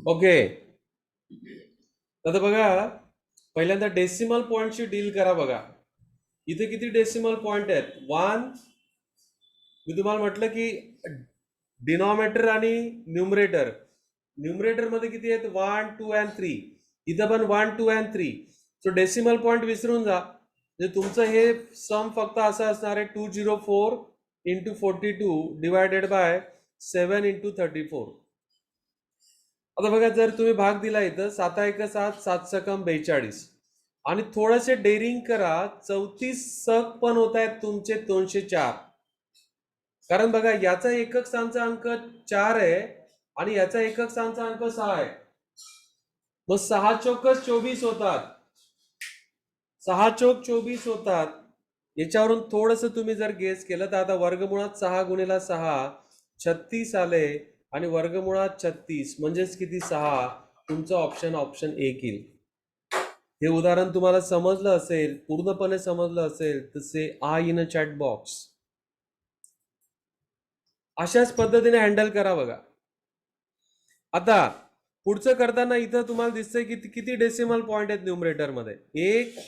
ओके, आता बघा, पहिल्यांदा डेसिमल पॉइंटची डील करा. बघा इथे किती डेसिमल पॉइंट आहेत. 1, मी तुम्हाला म्हटलं की डिनॉमिनेटर आणि न्यूमरेटर मध्ये किती आहेत, 1, 2 अँड 3. इथं पण 1, 2 अँड 3. सो डेसिमल पॉइंट विसरून जा. म्हणजे तुमचं हे सम फक्त असं असणार आहे 204 इंटू 42 डिवायडेड बाय 7 इंटू 34. आता बघा, जर तुम्ही भाग दिला इथं 7 1 7 7 सकम 42 आणि थोडेसे डेअरिंग करा, 34 सक पण होत आहेत तुमचे 204. कारण बघा याचा एकक स्थानचा अंक 4 आहे आणि याचा एकक स्थानचा अंक 6 आहे. मग 6 चोक 24 होतात, 6 चोक 24 होतात. याच्यावरून थोडस तुम्ही जर गेस केलं तर आता वर्गमुळात 6 गुणिला 6 36 आले आणि वर्गमुळात 36 म्हणजेच किती 6. तुमचं ऑप्शन एक येईल. हे उदाहरण तुम्हाला समजलं असेल, पूर्णपणे समजलं असेल तर say I in a chat box. अशाच पद्धतीने हँडल करा बघा. आता पुढचं करताना इथं तुम्हाला दिसतंय की किती डेसिमल पॉइंट आहेत न्यूमरेटर मध्ये. 1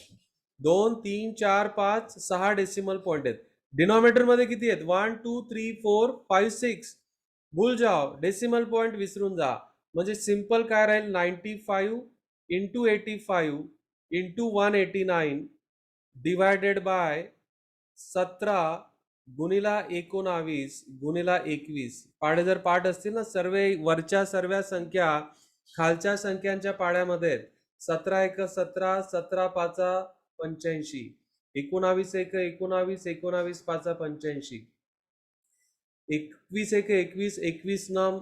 2 3 4 5 6 डेसिमल पॉइंट आहेत. डिनॉमिनेटर मध्ये किती आहेत? 1 2 3 4 5 6. भूल जाओ, डेसिमल पॉइंट विसरून जा. म्हणजे सिंपल काय राहील? 95 इंटू 85 इंटू 189 डिवायडेड बाय 17 गुणिला 19 गुणिला 21. पाडे जर पाठ असतील ना, सर्व वरच्या सर्व संख्या खालच्या संख्यांच्या पाड्यामध्ये आहेत. 17 एक 17, 17 पाचा 85, 19 एक 19, 19 पाचा 85, 21 एक 21, 21 नाम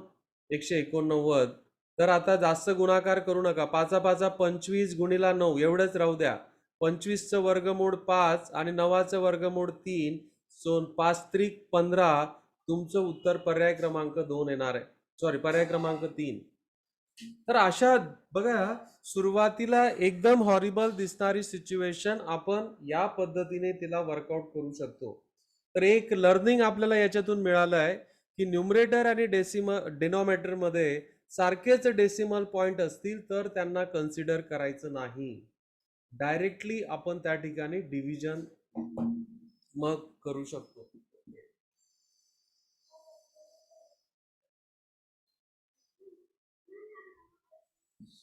189. तर आता जास्त गुणाकार करू नका. पाचा पाचा 25 गुणिला 9 एवढंच राहू द्या. 25चं वर्गमूळ 5 आणि 9चं वर्गमूळ 3. सो 5 त्रिक 15. तुमचं उत्तर पर्याय क्रमांक 2 येणार आहे. सॉरी, पर्याय क्रमांक 3. तर अशा बघा, सुरुवातीला एकदम हॉरिबल दिसणारी सिच्युएशन आपण या पद्धतीने तिला वर्कआउट करू शकतो. तर एक लर्निंग आपल्याला याच्यातून मिळालं आहे की न्यूमरेटर आणि डिनॉमिनेटर मध्ये सारखेच डेसिमल पॉइंट असतील तर त्यांना कन्सिडर करायचं नाही. डायरेक्टली आपण त्या ठिकाणी डिव्हिजन मग करू शकतो.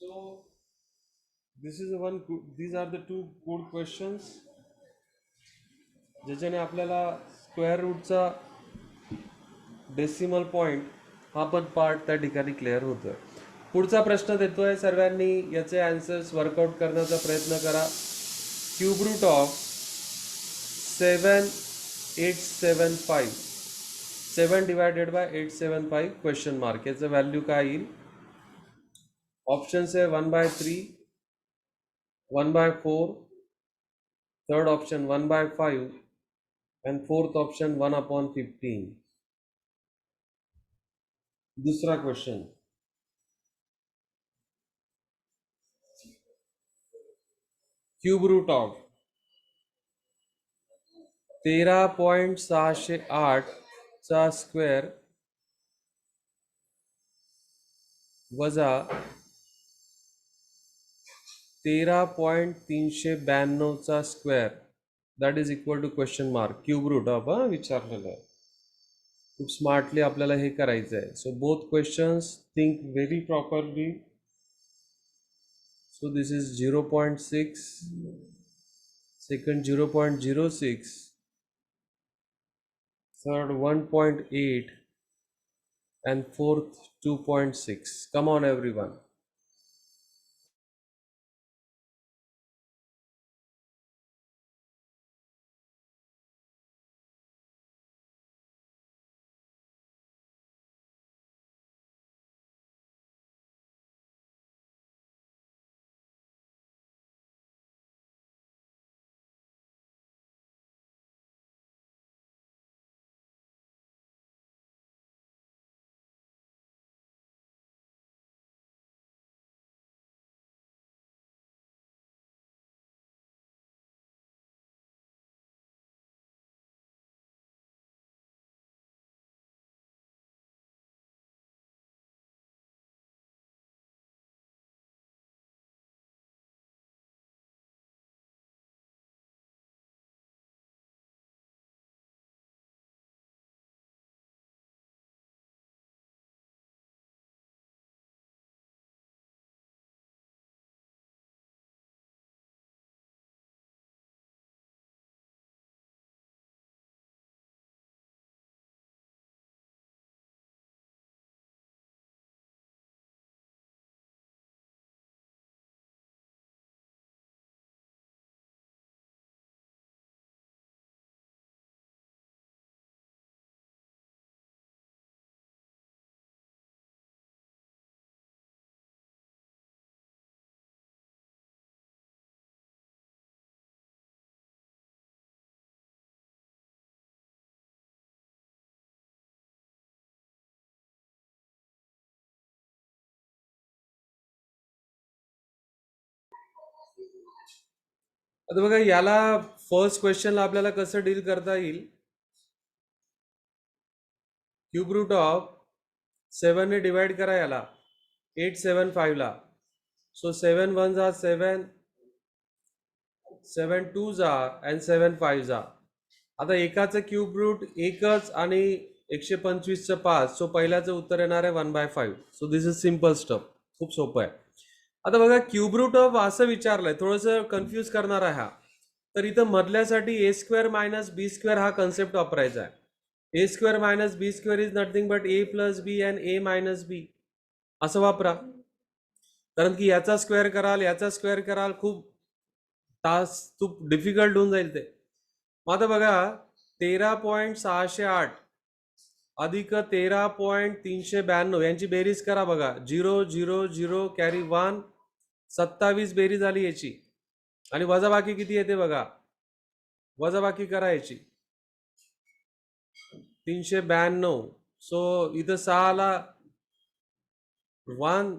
So these are the two good questions ज्याच्याने आपल्याला स्क्वेअर रूटचा डेसिमल पॉइंट हा पण पार्ट त्या ठिकाणी क्लिअर होतोय. पुढचा प्रश्न देतोय, सर्वांनी याचे आन्सर्स वर्कआउट करण्याचा प्रयत्न करा. Cube root of 7875, 7 divided by 875 question mark. याचं व्हॅल्यू काय येईल? ऑप्शन्स आहे 1/3, 1/4, third option 1/5 and fourth option 1/15. दूसरा क्वेश्चन, क्यूब रूट ऑफ 13.608 चा स्क्वेअर वजा 13.392 चा square that is equal to question mark. Cube root of विचारलेलं आहे. खूप स्मार्टली आपल्याला हे करायचं आहे. So both questions think very properly. So this is 0.6, second 0.06, third 1.8 and fourth 2.6. Come on everyone. आता बघा याला फर्स्ट क्वेश्चनला आपल्याला कसं डील करता येईल. क्यूब रूट ऑफ 7 ने डिवाइड करा याला 875 ला. सो 7 1 जा 7, 7 2 जा and 7 5 जा. आता एकाचं क्यूब रूट एकच आणि 125चं 5. सो पहिल्याचं उत्तर येणार आहे 1/5. So this is simple stuff. खूप सोपं आहे. आता बघा क्यूब रूट ऑफ असं विचारलंय, थोडंसं कन्फ्यूज करणार आहे हा. तर इथं मधल्यासाठी A square minus B square हा कन्सेप्ट वापरायचा आहे. A square minus B square is nothing but A plus B and A minus B असं वापरा. कारण की याचा स्क्वेअर कराल, याचा स्क्वेअर कराल, खूप डिफिकल्ट होऊन जाईल ते. मग आता बघा 13.608 अधिक 13.392 यांची बेरीज करा. बघा 0 0 0 कॅरी 1, 27 बेरीज आली याची. आणि वजाबाकी किती येते बघा, वजाबाकी करा याची 392. सो इथं 6 आला 1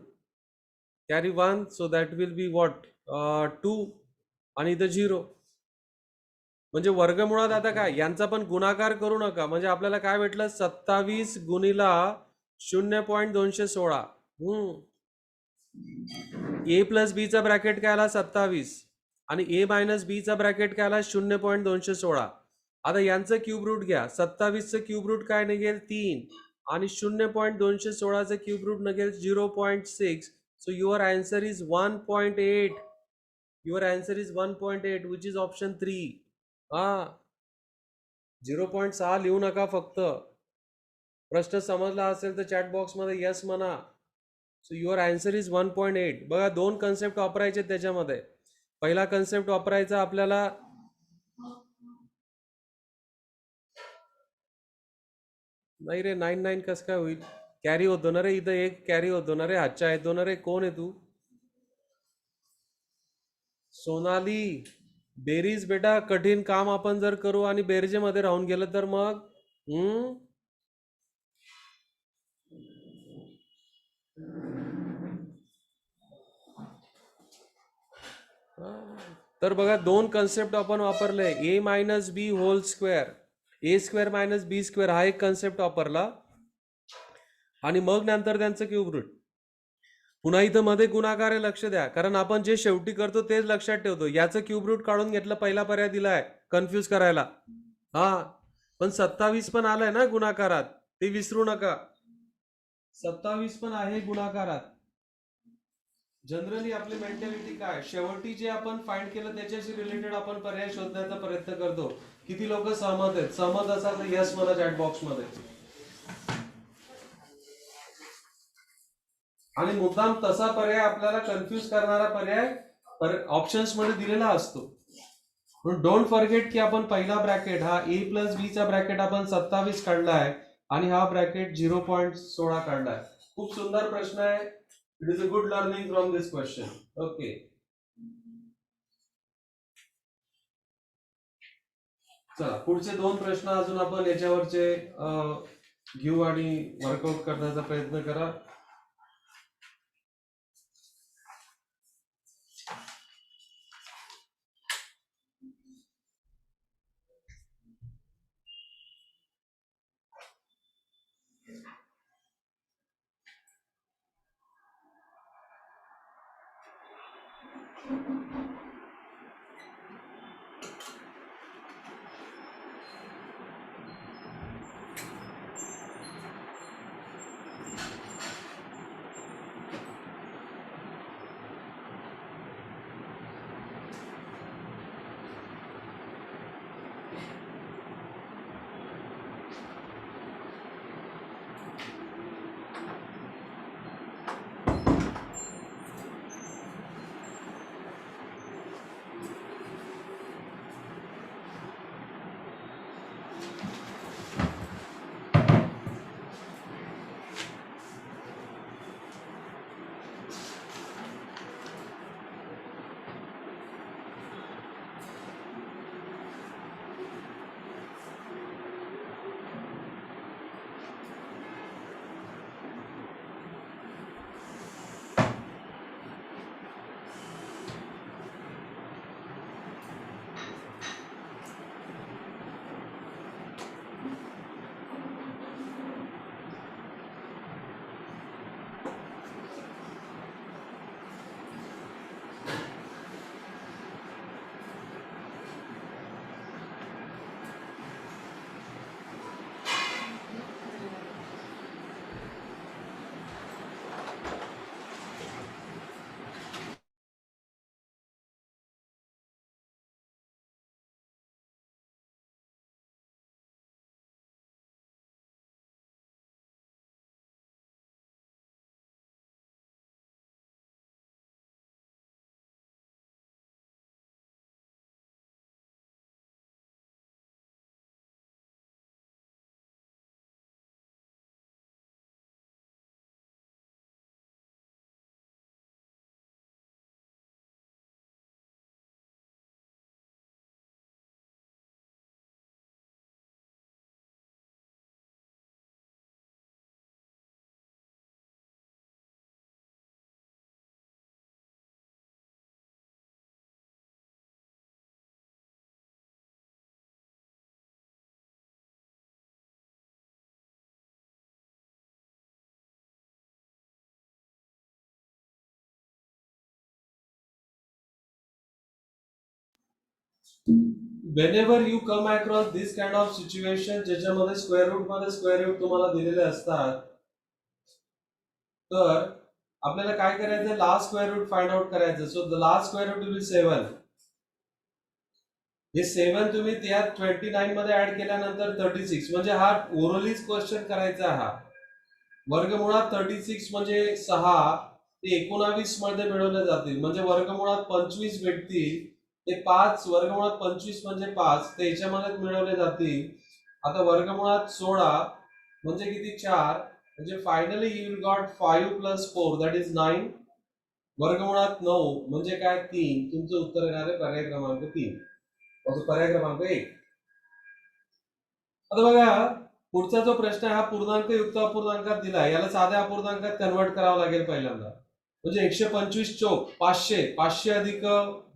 carry 1. So that will be what 2 आणि इथं 0. म्हणजे वर्गमुळात आता काय यांचा पण गुणाकार करू नका. म्हणजे आपल्याला काय भेटलं 27 गुणिला 0.216. ए प्लस बी चा ब्रॅकेट काय आला 27 आणि ए मायनस बी चा ब्रॅकेट काय आला 0.216. आता यांचं क्यूब रूट घ्या. 27चं क्यूब रूट काय निघेल 3 आणि 0.216चं क्यूब रूट निघेल 0.6. So your answer is 1.8. Your answer is 1.8 which is option 3. 0.6 लिहू नका फक्त. प्रश्न समजला असेल तर चॅट बॉक्स मध्ये यस म्हणा. So your answer is 1.8. बघा 2 कन्सेप्ट वापरायचे त्याच्यामध्ये. पहिला कन्सेप्ट वापरायचा आपल्याला नाही रे 9 कसं काय होईल, कॅरी होतो ना रे, इथं एक कॅरी होतो ना रे, हातच्या येतो ना रे. कोण आहे तू? सोनाली बेरीज बेटा कठीण काम आपण जर करू आणि बेरजेमध्ये राहून गेलं तर मग तर बघा 2 कन्सेप्ट आपण वापरले. ए मायनस बी होल स्क्वेअर, ए स्क्वेअर मायनस बी स्क्वेअर हा एक कन्सेप्ट वापरला आणि मग नंतर त्यांचं क्यूब रूट. पुन्हा इथं मध्ये गुणाकार आहे, लक्ष द्या. कारण आपण जे शेवटी करतो तेच लक्षात ठेवतो. याचं क्यूब रूट काढून घेतलं, पहिला पर्याय दिलाय कन्फ्यूज करायला. पण 27 पण आलंय ना गुणाकारात, ते विसरू नका. 27 पण आहे गुणाकारात. जनरली आपली मेंटॅलिटी काय, शेवटी जे आपण फाइंड केलं त्याच्याशी रिलेटेड आपण पर्याय शोधण्याचा प्रयत्न करतो. किती लोक सहमत आहेत? सहमत असाल तर यस म्हणा चॅट बॉक्स मध्ये. आणि मुद्दाम तसा पर्याय आपल्याला कन्फ्यूज करणारा पर्याय ऑप्शन्स मध्ये दिलेला असतो. डोंट फॉरगेट की आपण पहिला ब्रॅकेट हा ए प्लस बी चा ब्रॅकेट आपण 27 काढलाय आणि हा ब्रॅकेट 0.16 काढलाय. खूप सुंदर प्रश्न आहे. It is a good learning from this question. Okay, चला पुढचे 2 प्रश्न अजून आपण याच्यावरचे घेऊ आणि वर्कआउट करण्याचा प्रयत्न करा. whenever you come across this kind of situation ज्याच्यामध्ये स्क्वेअर रूट मध्ये स्क्वेअर रूट तुम्हाला दिलेले असतात, तर आपल्याला काय करायचं, last square root find out करायचं. So the last square root will be 7. हे 7 तुम्ही त्यात 29 मध्ये ऍड केल्यानंतर 36, म्हणजे हा ओरलीच क्वेश्चन करायचा. हा वर्गमुळात 36 म्हणजे 6 ते 19 मध्ये मिळवले जातील, म्हणजे वर्गमुळात 25 भेटतील. ते 5 वर्गमुळात 25 म्हणजे 5 ते याच्यामध्ये मिळवले जातील. आता वर्गमुळात 16 म्हणजे किती, 4, म्हणजे finally you will got 5 + 4 that is 9. वर्गमुळात 9 म्हणजे काय, 3. तुमचं उत्तर येणार आहे पर्याय क्रमांक 3. पर्याय क्रमांक 1. आता बघा पुढचा जो प्रश्न आहे हा पूर्णांक युक्त अपूर्णांकात दिला, याला साध्या अपूर्णांकात कन्वर्ट करावं लागेल पहिल्यांदा. म्हणजे 125 चौक 500, 500 अधिक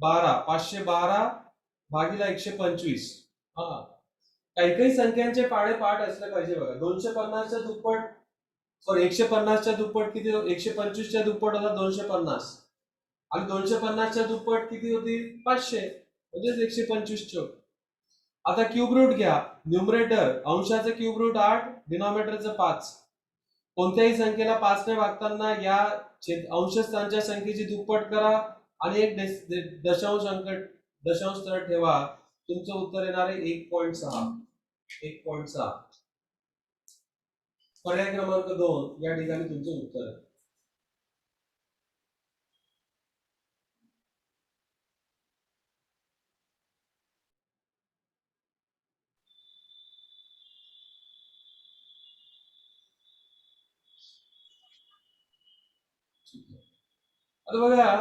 12, 512 भागिले 125. हा, काही काही संख्यांचे पाढे पाठ असले पाहिजे बघा. 250च्या दुप्पट, सॉरी 150च्या दुप्पट किती, 125च्या दुप्पट होता 250, आणि 250च्या दुप्पट किती होती, 500, म्हणजे 125 चौक. आता क्यूब रूट घ्या. न्यूमरेटर अंशाचं क्यूब रूट 8, डिनॉमिनेटरचं 5. कोणत्याही संख्येला 5 ने भागताना या अंशस्थानच्या संख्येची दुप्पट करा आणि एक दशांश स्थळ ठेवा. तुमचं उत्तर येणार आहे 1.6. 1.6. पर्याय क्रमांक 2 या ठिकाणी तुमचं उत्तर आहे. आता बघा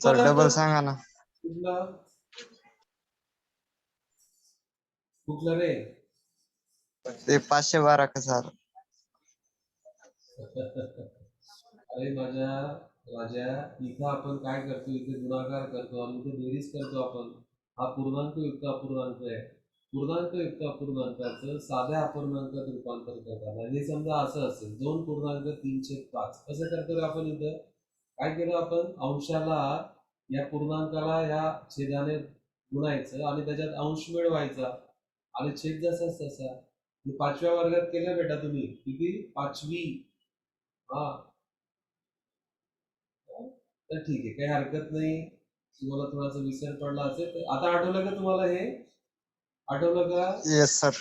सर डबल इथपर्यंत सांगा ना. कुठलं रे? ते 512 कसं आलं? अरे माझ्या राजा, इथं आपण काय करतो, इथे गुणाकार करतो आणि इथे बेरीज करतो आपण. हा पूर्णांक युक्त अपूर्णांक आहे. पूर्णांक युक्त अपूर्णांकाचं साध्या अपूर्णांकात रूपांतर करताना हे समजा असं असेल 2.3/5. कसं करतो रे आपण, इथं काय केलं आपण, अंशाला या पूर्णांकाला या छेदाने गुणायचं आणि त्याच्यात अंश मिळवायचा आणि छेद जसाच तसा. हे 5व्या वर्गात केलं बेटा तुम्ही, किती, 5वी. हा, तर ठीक आहे, काही हरकत नाही. तुम्हाला थोडासा विसर पडला असेल तर आता आठवलं का तुम्हाला, हे आठवलं का? Yes sir.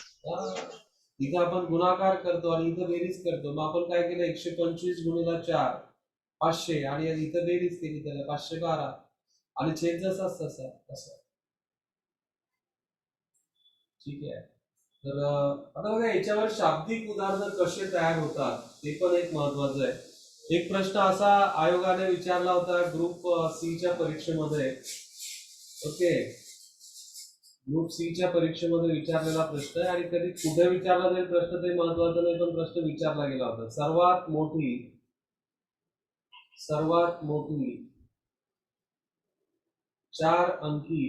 इथं आपण गुणाकार करतो आणि इथं बेरीज करतो. मग आपण काय केलं, 125 गुणिले 4 500, आणि इथं बेरीज केली त्याला 512, आणि छेद जसाच तसा असं. ठीक आहे. तर आता बघा याच्यावर शाब्दिक उदाहरणं कसे तयार होतात ते पण एक महत्वाचं आहे. एक प्रश्न असा आयोगाने विचारला होता ग्रुप सी च्या परीक्षेमध्ये. ओके, ग्रुप सी च्या परीक्षेमध्ये विचारलेला प्रश्न आहे, आणि कधी कुठे विचारला जाईल प्रश्न ते महत्वाचं नाही, पण प्रश्न विचारला गेला होता. सर्वात मोठी 4 अंकी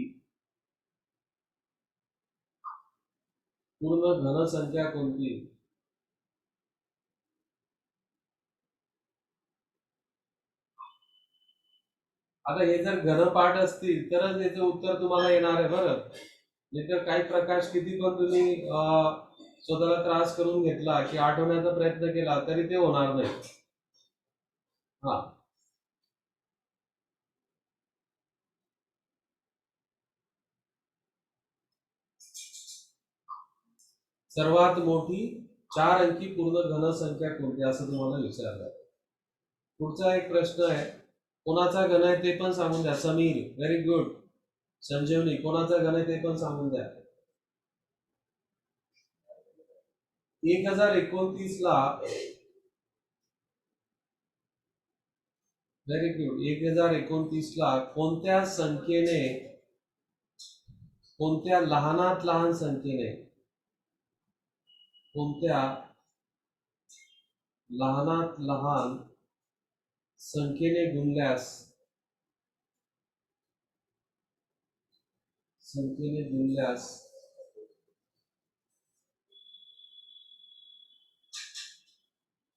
पूर्ण धन संख्या कोणती? आता हे जर घनपाठ असतील तरच याचं उत्तर तुम्हाला येणार आहे बरं. नाहीतर काही प्रकाश किती पण तुम्ही स्वतःला त्रास करून घेतला की आठवण्याचा प्रयत्न केला तरी ते होणार नाही. हा, सर्वात मोठी 4 अंकी पूर्ण घन संख्या कोणती असं तुम्हाला विचारलं. पुढचा एक प्रश्न आहे, कोणाचा घन आहे ते पण सांगून द्या. Sameer, very good. संजीवनी, कोणाचा घन आहे ते पण सांगून द्या. 1029 ला, व्हेरी गुड, 1029 ला कोणत्या संख्येने, कोणत्या लहानात लहान संख्येने, कोणत्या लहानात लहान संख्येने गुणल्यास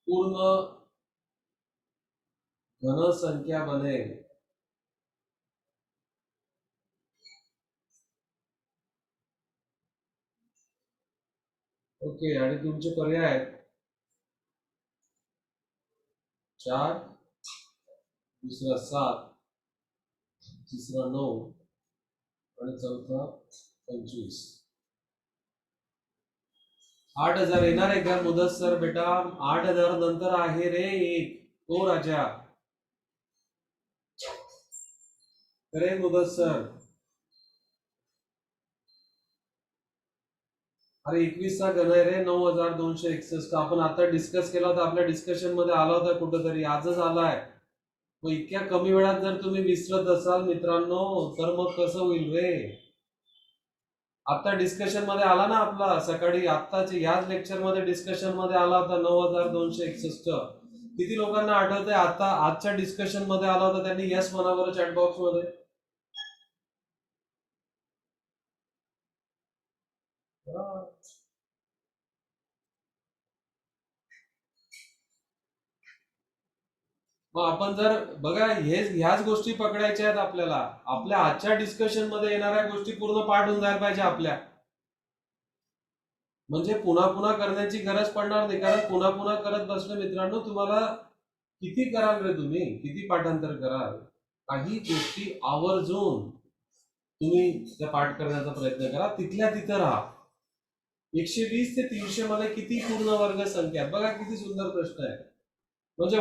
पूर्ण घन संख्या बनेल. ओके, आणि तुमचे पर्याय आहेत 4, दुसरा 7, तिसरा 9 आणि चौथा 25. 8,000 येणार आहे का मुदत सर? बेटा 8,000 नंतर आहे रे एक तो राजा. अरे मुदत सर, अरे 21 चा घन आहे रे 9,261. आपण आता डिस्कस केला होता, आपल्या डिस्कशन मध्ये आला होता कुठंतरी, आजच आलाय. मग इतक्या कमी वेळात जर तुम्ही विसरत असाल मित्रांनो, तर मग कसं होईल रे? आता डिस्कशन मध्ये आला ना आपला सकाळी, आत्ताच याच लेक्चर मध्ये डिस्कशन मध्ये आला होता 9,261. किती लोकांना आठवतंय? आता आजच्या डिस्कशन मध्ये आला होता, त्यांनी यस म्हणा बरं चॅट बॉक्स मध्ये. मग आपण जर बघा, ह्याच गोष्टी पकडायच्या आहेत आपल्याला. आपल्या आजच्या डिस्कशन मध्ये येणाऱ्या गोष्टी पूर्ण पाठ होऊन जायला पाहिजे आपल्या, म्हणजे पुन्हा पुन्हा करण्याची गरज पडणार नाही. कारण पुन्हा पुन्हा करत बसलं मित्रांनो, तुम्हाला किती कराल रे तुम्ही, किती पाठांतर कराल? काही गोष्टी आवर्जून तुम्ही त्या पाठ करण्याचा प्रयत्न करा, तिथल्या तिथं राहा. 120 ते 300 मध्ये किती पूर्ण वर्ग संख्या? बघा किती सुंदर प्रश्न आहे. म्हणजे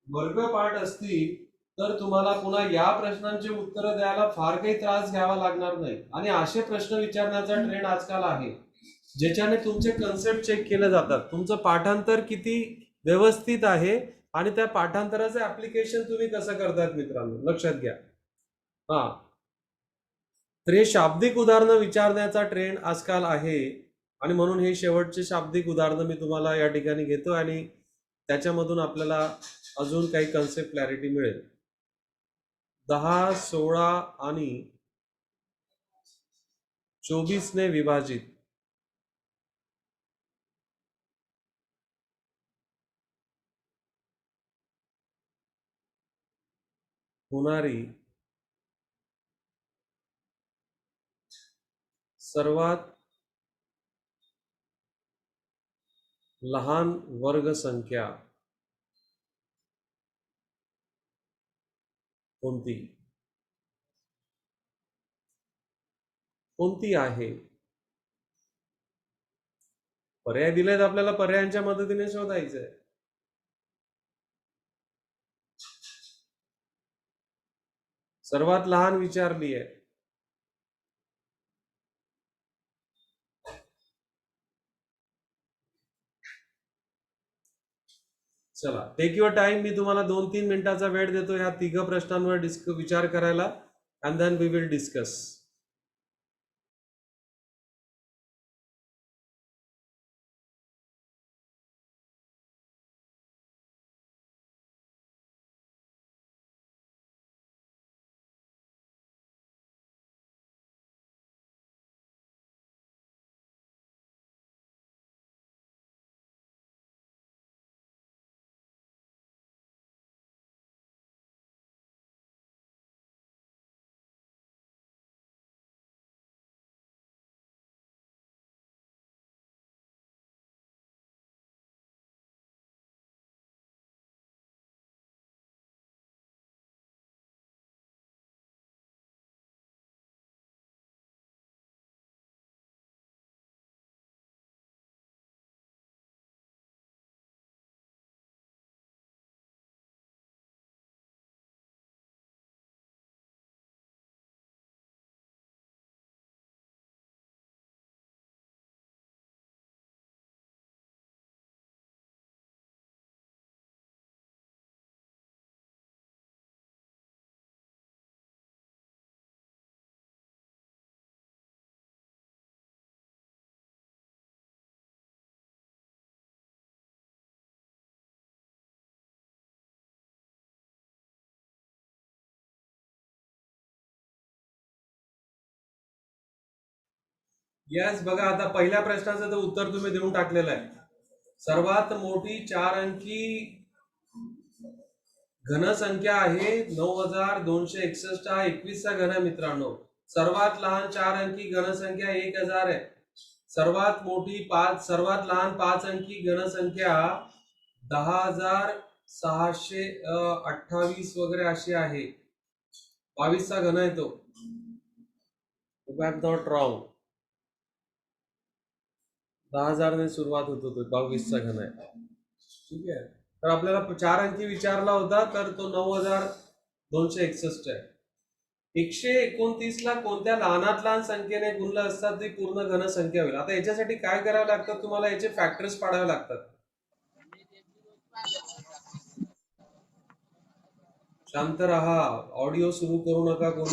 वर्गपाठ असतील तर तुम्हाला पुन्हा या प्रश्नांची उत्तरं द्यायला फार काही त्रास घ्यावा लागणार नाही. आणि असे प्रश्न विचारण्याचा ट्रेंड आजकाल आहे, ज्याच्याने तुमचे कन्सेप्ट चेक केले जातात, तुमचं पाठांतर किती व्यवस्थित आहे आणि त्या पाठांतराचं ऍप्लिकेशन तुम्ही कसं करतायत मित्रांनो, लक्षात घ्या. हा, तर हे शाब्दिक उदाहरणं विचारण्याचा ट्रेंड आजकाल आहे, आणि म्हणून हे शेवटचे शाब्दिक उदाहरणं मी तुम्हाला या ठिकाणी घेतो आणि त्याच्यामधून आपल्याला अजून काही कन्सेप्ट क्लॅरिटी मिळेल. 10, 16 आणि 24 ने विभाजित होणारी सर्वात लहान वर्ग संख्या कोणती कोणती आहे? पर्याय दिलेत आपल्याला, पर्यायांच्या मदतीने शोधायचंय. सर्वात लहान विचारली आहे. चला, टेक युअर टाइम. मी तुम्हाला 2-3 मिनिटाचा वेळ देतो ह्या तिघ प्रश्नांवर विचार करायला, and then we will discuss. Yes, बघा आता पहिल्या प्रश्नाचं तर उत्तर तुम्ही देऊन टाकलेलं आहे. सर्वात मोठी 4 अंकी घनसंख्या आहे 9,261. हा 21 चा घन आहे मित्रांनो. सर्वात लहान 4 अंकी घनसंख्या 1000 आहे. सर्वात मोठी 5 सर्वात लहान 5 अंकी घनसंख्या 10,628 वगैरे अशी आहे. 22 चा घन आहे तो. If I am not wrong 10,000 ने सुरुवात होतो तो 22 चा घन आहे. ठीक आहे. तर आपल्याला 4 अंकी विचारला होता तर तो 9,261 आहे. 129 ला कोणत्या लहानात लहान संख्येने गुणलं असतात ती पूर्ण घनसंख्या होईल. आता याच्यासाठी काय करावं लागतं तुम्हाला याचे फॅक्टर्स पाडावे लागतात. शांत राहा, ऑडिओ सुरू करू नका कोणी.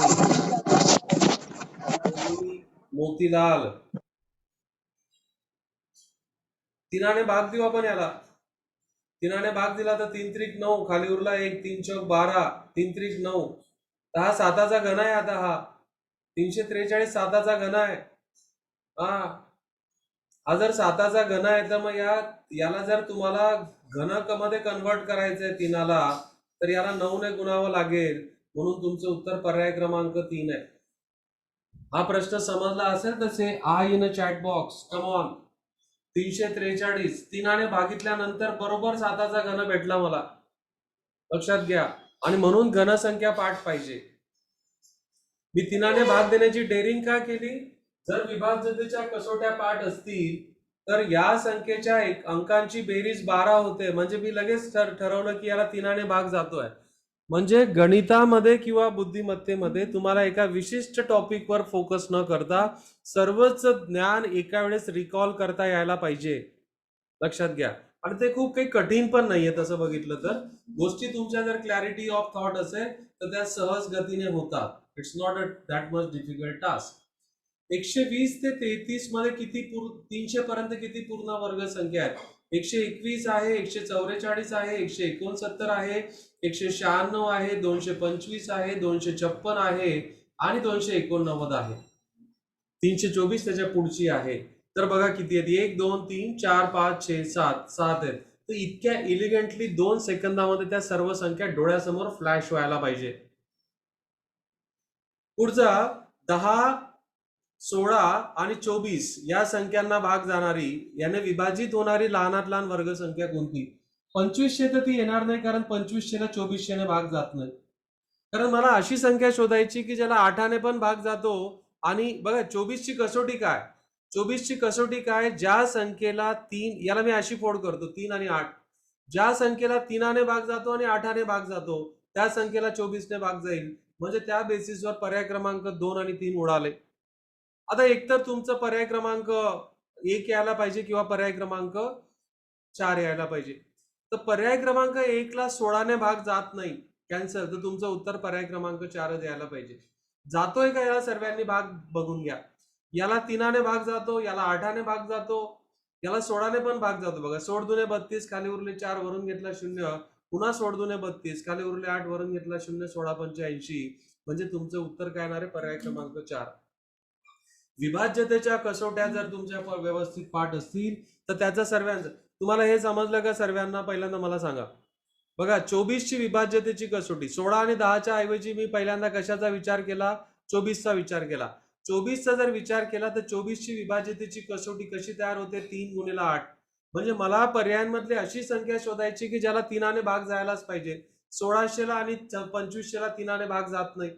मोतीलाल 3 भाग देऊ आपण याला. 3 भाग दिला तर 3 त्रिक 9 खाली उरला 1 3 चौक 12 3 त्रिक 9 तर हा 7चा घन आहे. आता हा 343 7चा घन आहे. हा जर 7चा घन आहे तर मग याला जर तुम्हाला घनक मध्ये कन्वर्ट करायचंय 3ला तर याला 9 ने गुणावं लागेल. म्हणून तुमचं उत्तर पर्याय क्रमांक 3 आहे. हा प्रश्न समजला असेल तसे I in a chat box. Come on. 343 3 भागितल्यानंतर बरोबर 7चा घन भेटला मला. लक्षात घ्या. आणि म्हणून घनसंख्या पाठ पाहिजे. मी 3 भाग देण्याची डेअरिंग का केली? जर विभाज्यतेच्या कसोट्या पाठ असतील तर या संख्येच्या अंकांची बेरीज 12 होते. म्हणजे मी लगेच ठरवलं की याला 3 भाग जातोय. म्हणजे गणितामध्ये किंवा बुद्धिमत्तेमध्ये तुम्हाला एका विशिष्ट टॉपिकवर फोकस न करता सर्वच ज्ञान एका वेळेस रिकॉल करता यायला पाहिजे. लक्षात घ्या. आणि ते खूप काही कठीण पण नाहीये तसं बघितलं तर. गोष्टी तुमच्या जर क्लॅरिटी ऑफ थॉट असेल तर त्या सहज गतीने होतात. It's not a that much difficult task. 120 ते 33 मध्ये किती 300 पर्यंत किती पूर्ण वर्ग संख्या आहेत? 121 आहे, 144 आहे, 169 आहे, 196 आहे, 225 आहे, 256 आहे आणि 289 आहे. 324 त्याच्या पुढची आहे. तर बघा किती आहेत? 1 2 3 4 5 6 7 आहेत. तर इतक्या इलिगंटली 2 सेकंदामध्ये त्या सर्व संख्या डोळ्यासमोर फ्लॅश व्हायला पाहिजे. पुढचा 10 16 आणि 24 या संख्यांना भाग जाणारी याने विभाजित होणारी लहानात लहान वर्ग संख्या कोणती? 2500 तर ती येणार नाही कारण 2500 ला 2400 ने भाग जात नाही. कारण मला अशी संख्या शोधायची की ज्याला 8 पण भाग जातो. आणि बघा 24 ची कसोटी काय? 24 ची कसोटी काय? ज्या संख्येला 3 याला मी अशी फोड करतो 3 आणि 8. ज्या संख्येला 3 भाग जातो आणि 8 भाग जातो त्या संख्येला 24 ने भाग जाईल. म्हणजे त्या बेसिसवर पर्याय क्रमांक 2 आणि 3 उडाले. आता एकतर तुमचं पर्याय क्रमांक 1 यायला पाहिजे किंवा पर्याय क्रमांक 4 यायला पाहिजे. तर पर्याय क्रमांक 1 ला 16 ने भाग जात नाही, कॅन्सल. तर तुमचं उत्तर पर्याय क्रमांक 4 यायला पाहिजे. जातोय का याला सर्वांनी भाग बघून घ्या. याला 3 भाग जातो, याला 8 भाग जातो, याला 16 पण भाग जातो. बघा 16 दुने 32 खाली उरले 4 वरून घेतला 0 पुन्हा 16 दुने 32 खाली उरले 8 वरून घेतला 0 16 85. म्हणजे तुमचं उत्तर काय येणार आहे? पर्याय क्रमांक 4. विभाज्यतेच्या कसोट्या जर तुमच्या व्यवस्थित पाठ असतील तर त्याचा सर्वांचा तुम्हाला हे समजलं का? सर्वांना पहिल्यांदा मला सांगा. बघा 24 ची विभाज्यतेची कसोटी 16 आणि 10च्या ऐवजी मी पहिल्यांदा कशाचा विचार केला? 24 चा विचार केला. 24 चा जर विचार केला तर 24 ची विभाज्यतेची कसोटी कशी तयार होते? 3 गुणिले 8. म्हणजे मला पर्यायांमधली अशी संख्या शोधायची की ज्याला 3 भाग जायलाच पाहिजे. 1600 ला आणि 2500 ला 3 भाग जात नाही.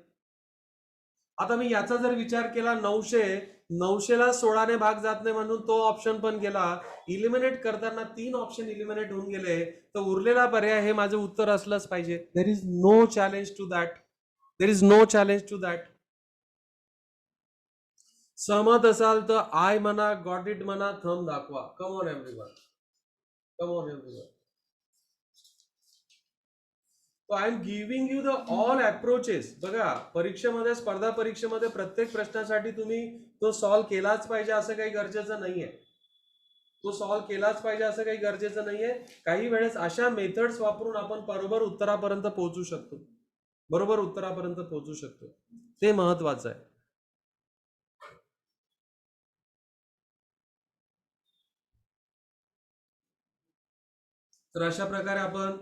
आता मी याचा जर विचार केला 900 ला 16 ने भाग जात नाही म्हणून तो ऑप्शन पण गेला. इलिमिनेट करताना 3 ऑप्शन इलिमिनेट होऊन गेले. तर उरलेला पर्याय हे माझं उत्तर असलंच पाहिजे. There is no challenge to that. There is no challenge to that. सहमत असाल तर आय म्हणा, गॉट इट म्हणा, थंब दाखवा. कम on everyone. Come on everyone. I am giving you the all approaches. बघा परीक्षेमध्ये स्पर्धा परीक्षेमध्ये प्रत्येक प्रश्नासाठी तुम्ही तो सॉल्व्ह केलाच पाहिजे असं काही गरजेचं नाहीये. तो सॉल्व्ह केलाच पाहिजे असं काही गरजेचं नाहीये. काही वेळेस अशा मेथड्स वापरून आपण बरोबर उत्तरापर्यंत पोहोचू शकतो. बरोबर उत्तरापर्यंत पोहोचू शकतो. ते महत्वाचं आहे. तर अशा प्रकारे आपण